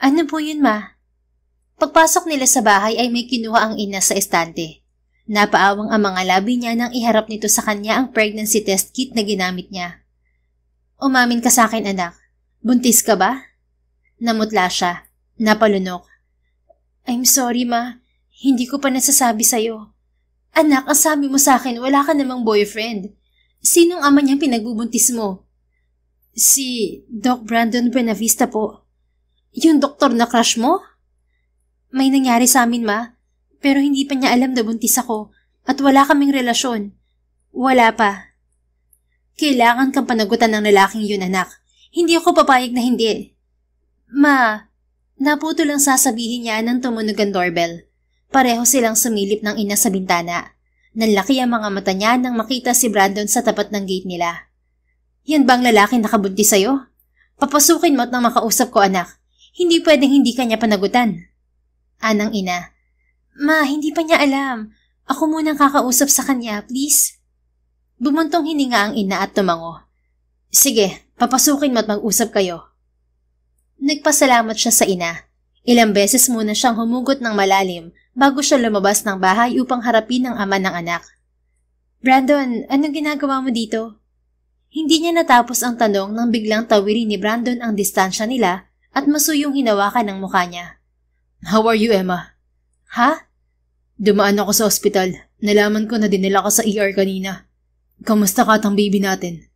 Ano po yun, ma? Pagpasok nila sa bahay ay may kinuha ang ina sa estante. Napaawang ang mga labi niya nang iharap nito sa kanya ang pregnancy test kit na ginamit niya. Umamin ka sa akin, anak. Buntis ka ba? Namutla siya. Napalunok. I'm sorry, ma. Hindi ko pa nasasabi sa'yo. Anak, ang sabi mo sa akin, wala ka namang boyfriend. Sinong ama niyang pinagbubuntis mo? Si Doc Brandon Buenavista po. Yung doktor na crush mo? May nangyari sa amin, ma. Pero hindi pa niya alam na buntis ako at wala kaming relasyon. Wala pa. Kailangan kang panagutan ng lalaking yun, anak. Hindi ako papayag na hindi. Ma, naputo lang sasabihin niya nang tumunog ang doorbell. Pareho silang sumilip ng ina sa bintana. Nanlaki ang mga mata niya nang makita si Brandon sa tapat ng gate nila. Yan bang lalaki nakabuntis sa'yo? Papasukin mo at nang makausap ko, anak. Hindi pwedeng hindi ka niya panagutan. Anang ina. Ma, hindi pa niya alam. Ako munang kakausap sa kanya, please. Bumuntong hininga ang ina at tumango. Sige, papasukin mo at mag-usap kayo. Nagpasalamat siya sa ina. Ilang beses muna siyang humugot ng malalim bago siya lumabas ng bahay upang harapin ang ama ng anak. Brandon, anong ginagawa mo dito? Hindi niya natapos ang tanong nang biglang tawirin ni Brandon ang distansya nila at masuyong hinawakan ng mukha niya. How are you, Emma? Ha? Dumaan ako sa ospital. Nalaman ko na dinala ka sa ER kanina. Kamusta ka at ang baby natin?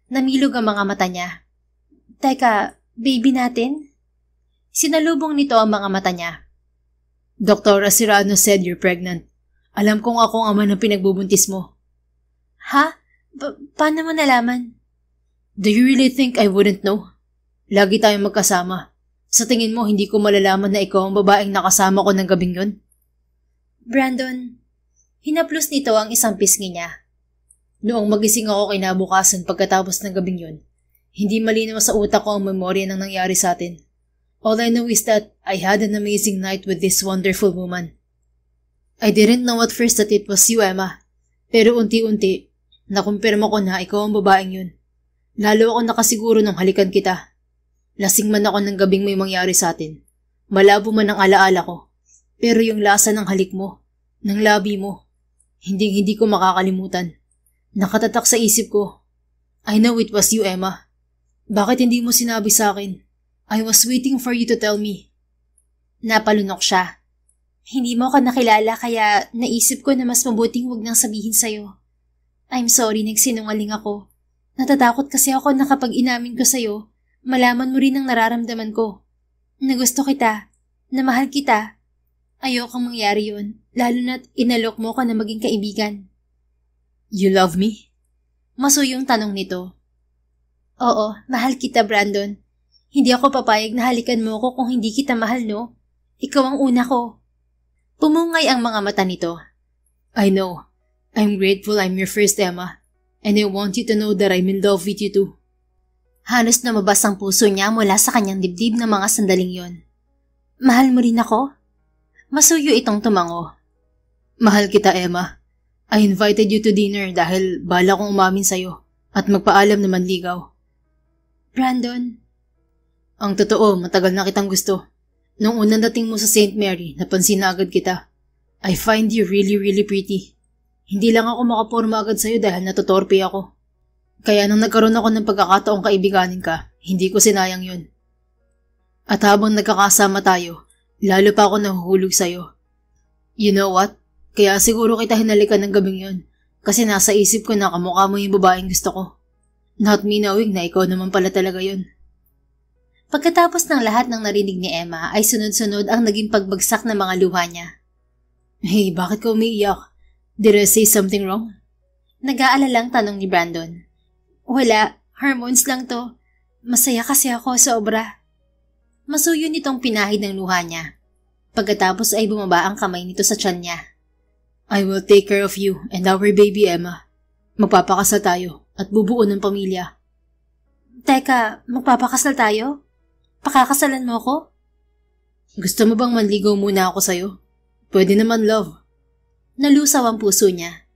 Namilog ang mga mata niya. Teka, baby natin? Sinalubong nito ang mga mata niya. Dr. Cirano said you're pregnant. Alam kong ako ang ama ng pinagbubuntis mo. Ha? Paano mo nalaman? Do you really think I wouldn't know? Lagi tayong magkasama. Sa tingin mo, hindi ko malalaman na ikaw ang babaeng nakasama ko ng gabing yun? Brandon, hinaplos nito ang isang pisngi niya. Noong magising ako kinabukasan pagkatapos ng gabing yun, hindi malinaw sa utak ko ang memorya ng nangyari sa atin. All I know is that I had an amazing night with this wonderful woman. I didn't know at first that it was you, Emma. Pero unti-unti, nakumpirma ko na ikaw ang babaeng yun. Lalo ako nakasiguro nung halikan kita. Lasing man ako ng gabing may mangyari sa atin. Malabo man ang alaala ko. Pero yung lasa ng halik mo, ng labi mo, hindi ko makakalimutan. Nakatatak sa isip ko. I know it was you, Emma. Bakit hindi mo sinabi sa akin? I was waiting for you to tell me. Napalunok siya. Hindi mo ka nakilala kaya naisip ko na mas mabuting huwag nang sabihin sa'yo. I'm sorry, nagsinungaling ako. Natatakot kasi ako na kapag inamin ko sa'yo, malaman mo rin ang nararamdaman ko. Na gusto kita, na mahal kita. Ayokang mangyari yun, lalo na't inalok mo ka na maging kaibigan. You love me? Masuyong tanong nito. Oo, mahal kita, Brandon. Hindi ako papayag na halikan mo ko kung hindi kita mahal, no? Ikaw ang una ko. Pumungay ang mga mata nito. I know. I'm grateful I'm your first, Emma. And I want you to know that I'm in love with you too. Halos namabas ang puso niya mula sa kanyang dibdib ng mga sandaling yon. Mahal mo rin ako? Masuyo itong tumango. Mahal kita, Emma. I invited you to dinner dahil bala kong umamin sa'yo at magpaalam na manligaw. Brandon. Ang totoo, matagal na kitang gusto. Nung unang dating mo sa St. Mary, napansin na agad kita. I find you really, really pretty. Hindi lang ako makaporma agad sa'yo dahil natutorpe ako. Kaya nang nagkaroon ako ng pagkakataong kaibiganin ka, hindi ko sinayang yun. At habang nagkakasama tayo, lalo pa ako nahuhulog sa'yo. You know what? Kaya siguro kita hinalikan ng gabing yun kasi nasa isip ko na kamukha mo yung babaeng gusto ko. Not me knowing na ikaw naman pala talaga yun. Pagkatapos ng lahat ng narinig ni Emma ay sunod-sunod ang naging pagbagsak ng mga luha niya. Hey, bakit ka umiiyak? Did I say something wrong? Nag-aalalang tanong ni Brandon. Wala, hormones lang to. Masaya kasi ako sa obra. Masuyo nitong pinahid ng luha niya. Pagkatapos ay bumaba ang kamay nito sa tiyan niya. I will take care of you and our baby, Emma. Magpapakasal tayo at bubuo ng pamilya. Teka, magpapakasal tayo? Pakakasalan mo ko? Gusto mo bang manligaw muna ako sa'yo? Pwede naman, love. Nalusaw ang puso niya.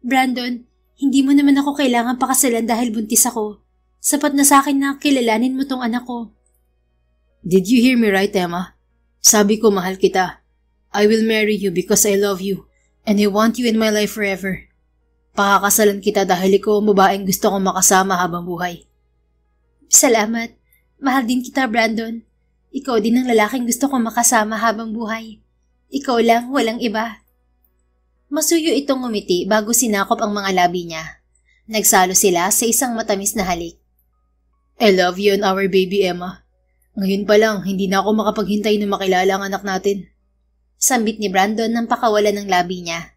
Brandon, hindi mo naman ako kailangan pakasalan dahil buntis ako. Sapat na sa akin na kilalanin mo tong anak ko. Did you hear me right, Emma? Sabi ko mahal kita. I will marry you because I love you and I want you in my life forever. Pakakasalan kita dahil ikaw ang babaeng gusto kong makasama habang buhay. Salamat. Mahal din kita, Brandon. Ikaw din ang lalaking gusto kong makasama habang buhay. Ikaw lang, walang iba. Masuyo itong ngumiti bago sinakop ang mga labi niya. Nagsalo sila sa isang matamis na halik. I love you and our baby, Emma. Ngayon pa lang, hindi na ako makapaghintay na makilala ang anak natin. Sambit ni Brandon nang pakawalan ng labi niya.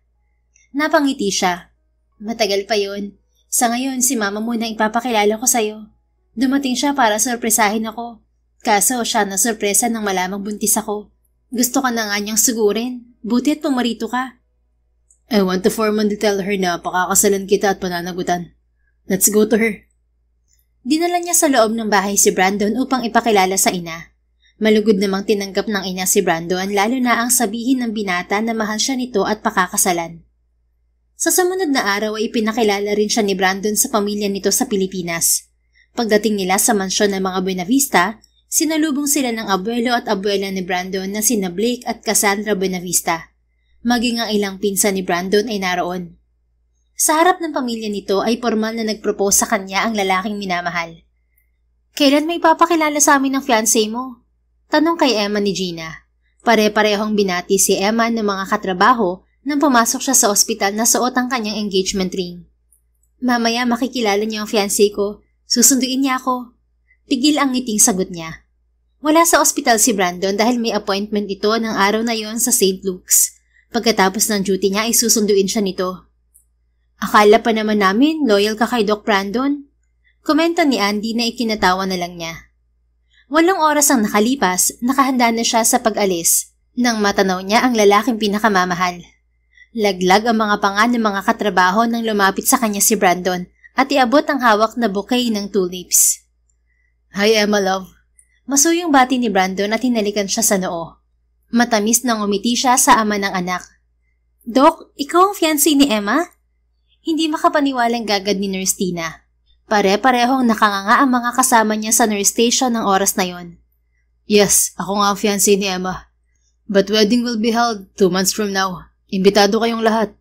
Napangiti siya. Matagal pa yun. Sa ngayon, si Mama muna ipapakilala ko sa'yo. Dumating siya para sorpresahin ako. Kaso siya na sorpresa nang malamang buntis ako. Gusto ka na nga niyang sugurin. Buti at pumarito ka. I want to formally tell her na pakakasalan kita at pananagutan. Let's go to her. Dinala niya sa loob ng bahay si Brandon upang ipakilala sa ina. Malugod namang tinanggap ng ina si Brandon lalo na ang sabihin ng binata na mahal siya nito at pakakasalan. Sa sumunod na araw ay ipinakilala rin siya ni Brandon sa pamilya nito sa Pilipinas. Pagdating nila sa mansyon ng mga Buenavista, sinalubong sila ng abuelo at abuela ni Brandon na sina Blake at Cassandra Buenavista. Maging ang ilang pinsan ni Brandon ay naroon. Sa harap ng pamilya nito ay formal na nagpropose sa kanya ang lalaking minamahal. Kailan may papakilala sa amin ng fiancé mo? Tanong kay Emma ni Gina. Pare-parehong binati si Emma ng mga katrabaho nang pumasok siya sa ospital na suot ang kanyang engagement ring. Mamaya makikilala niya ang fiancé ko. Susunduin niya ako. Pigil ang ngiting sagot niya. Wala sa ospital si Brandon dahil may appointment ito ng araw na yon sa St. Luke's. Pagkatapos ng duty niya ay susunduin siya nito. Akala pa naman namin loyal ka kay Doc Brandon. Komento ni Andy na ikinatawa na lang niya. 8 oras ang nakalipas, nakahanda na siya sa pag-alis nang matanaw niya ang lalaking pinakamamahal. Laglag ang mga panga ng mga katrabaho nang lumapit sa kanya si Brandon at iabot ang hawak na bouquet ng tulips. Hi Emma, love. Masuyong bati ni Brandon at hinalikan siya sa noo. Matamis nang umiti siya sa ama ng anak. Doc, ikaw ang fiancé ni Emma? Hindi makapaniwalang gagad ni Nurse Tina. Pare-parehong nakanganga ang mga kasama niya sa nurse station ng oras na yon. Yes, ako nga ang fiancé ni Emma. But wedding will be held 2 months from now. Imbitado kayong lahat.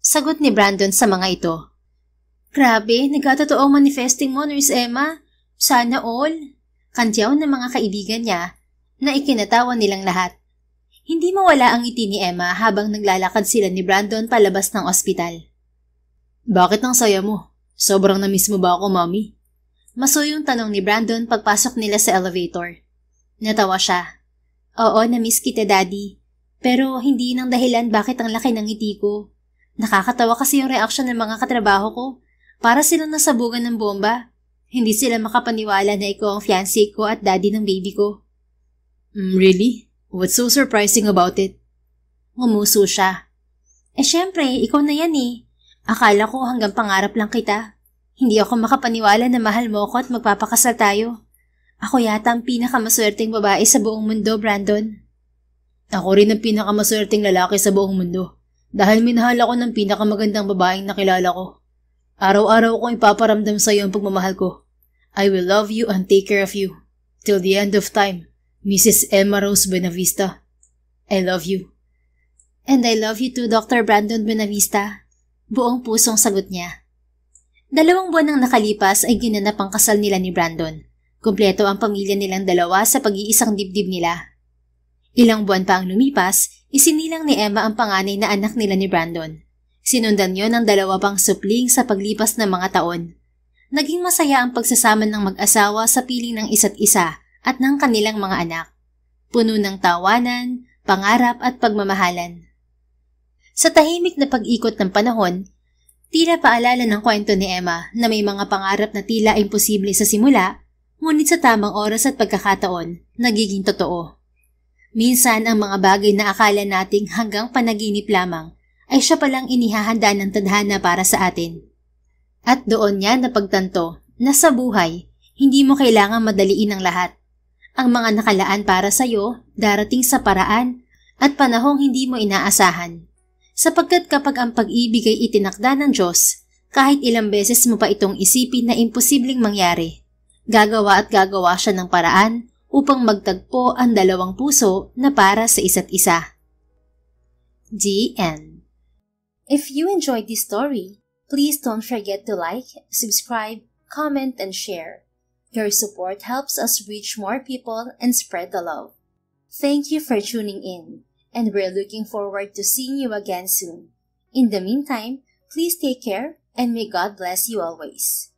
Sagot ni Brandon sa mga ito. Grabe, nagkatotoo ang manifesting mo, Nurse Emma. Sana all. Kantyaw ng mga kaibigan niya na ikinatawa nilang lahat. Hindi mawala ang ngiti ni Emma habang naglalakad sila ni Brandon palabas ng ospital. Bakit ang saya mo? Sobrang na-miss mo ba ako, Mami? Masuyong tanong ni Brandon pagpasok nila sa elevator. Natawa siya. Oo, na-miss kita, Daddy. Pero hindi nang dahilan bakit ang laki ng ngiti ko. Nakakatawa kasi yung reaksyon ng mga katrabaho ko. Para silang nasabugan ng bomba. Hindi sila makapaniwala na ikaw ang fiancé ko at daddy ng baby ko. Really? What's so surprising about it? Ngumuso siya. Syempre, ikaw na yan eh. Akala ko hanggang pangarap lang kita. Hindi ako makapaniwala na mahal mo ko at magpapakasal tayo. Ako yata ang pinakamaswerteng babae sa buong mundo, Brandon. Ako rin ang pinakamaswerteng lalaki sa buong mundo. Dahil minahal ako ng pinakamagandang babaeng nakilala ko. Araw-araw kong ipaparamdam sa iyo ang pagmamahal ko. I will love you and take care of you. Till the end of time, Mrs. Emma Rose Buenavista. I love you. And I love you too, Dr. Brandon Buenavista. Buong pusong sagot niya. 2 buwan nang nakalipas ay ginanap ang kasal nila ni Brandon. Kumpleto ang pamilya nilang dalawa sa pag-iisang dibdib nila. Ilang buwan pa ang lumipas, isinilang ni Emma ang panganay na anak nila ni Brandon. Sinundan yon ng 2 pang supling sa paglipas ng mga taon. Naging masaya ang pagsasama ng mag-asawa sa piling ng isa't isa at ng kanilang mga anak. Puno ng tawanan, pangarap at pagmamahalan. Sa tahimik na pag-ikot ng panahon, tila paalala ng kwento ni Emma na may mga pangarap na tila imposible sa simula, ngunit sa tamang oras at pagkakataon, nagiging totoo. Minsan ang mga bagay na akala nating hanggang panaginip lamang ay siya palang inihahanda ng tadhana para sa atin. At doon niya napagtanto na sa buhay, hindi mo kailangang madaliin ang lahat. Ang mga nakalaan para sa iyo darating sa paraan at panahong hindi mo inaasahan. Sapagkat kapag ang pag-ibig ay itinakda ng Diyos, kahit ilang beses mo pa itong isipin na imposibleng mangyari, gagawa at gagawa siya ng paraan upang magtagpo ang 2 puso na para sa isa't isa. The End. If you enjoyed this story, please don't forget to like, subscribe, comment, and share. Your support helps us reach more people and spread the love. Thank you for tuning in, and we're looking forward to seeing you again soon. In the meantime, please take care and may God bless you always.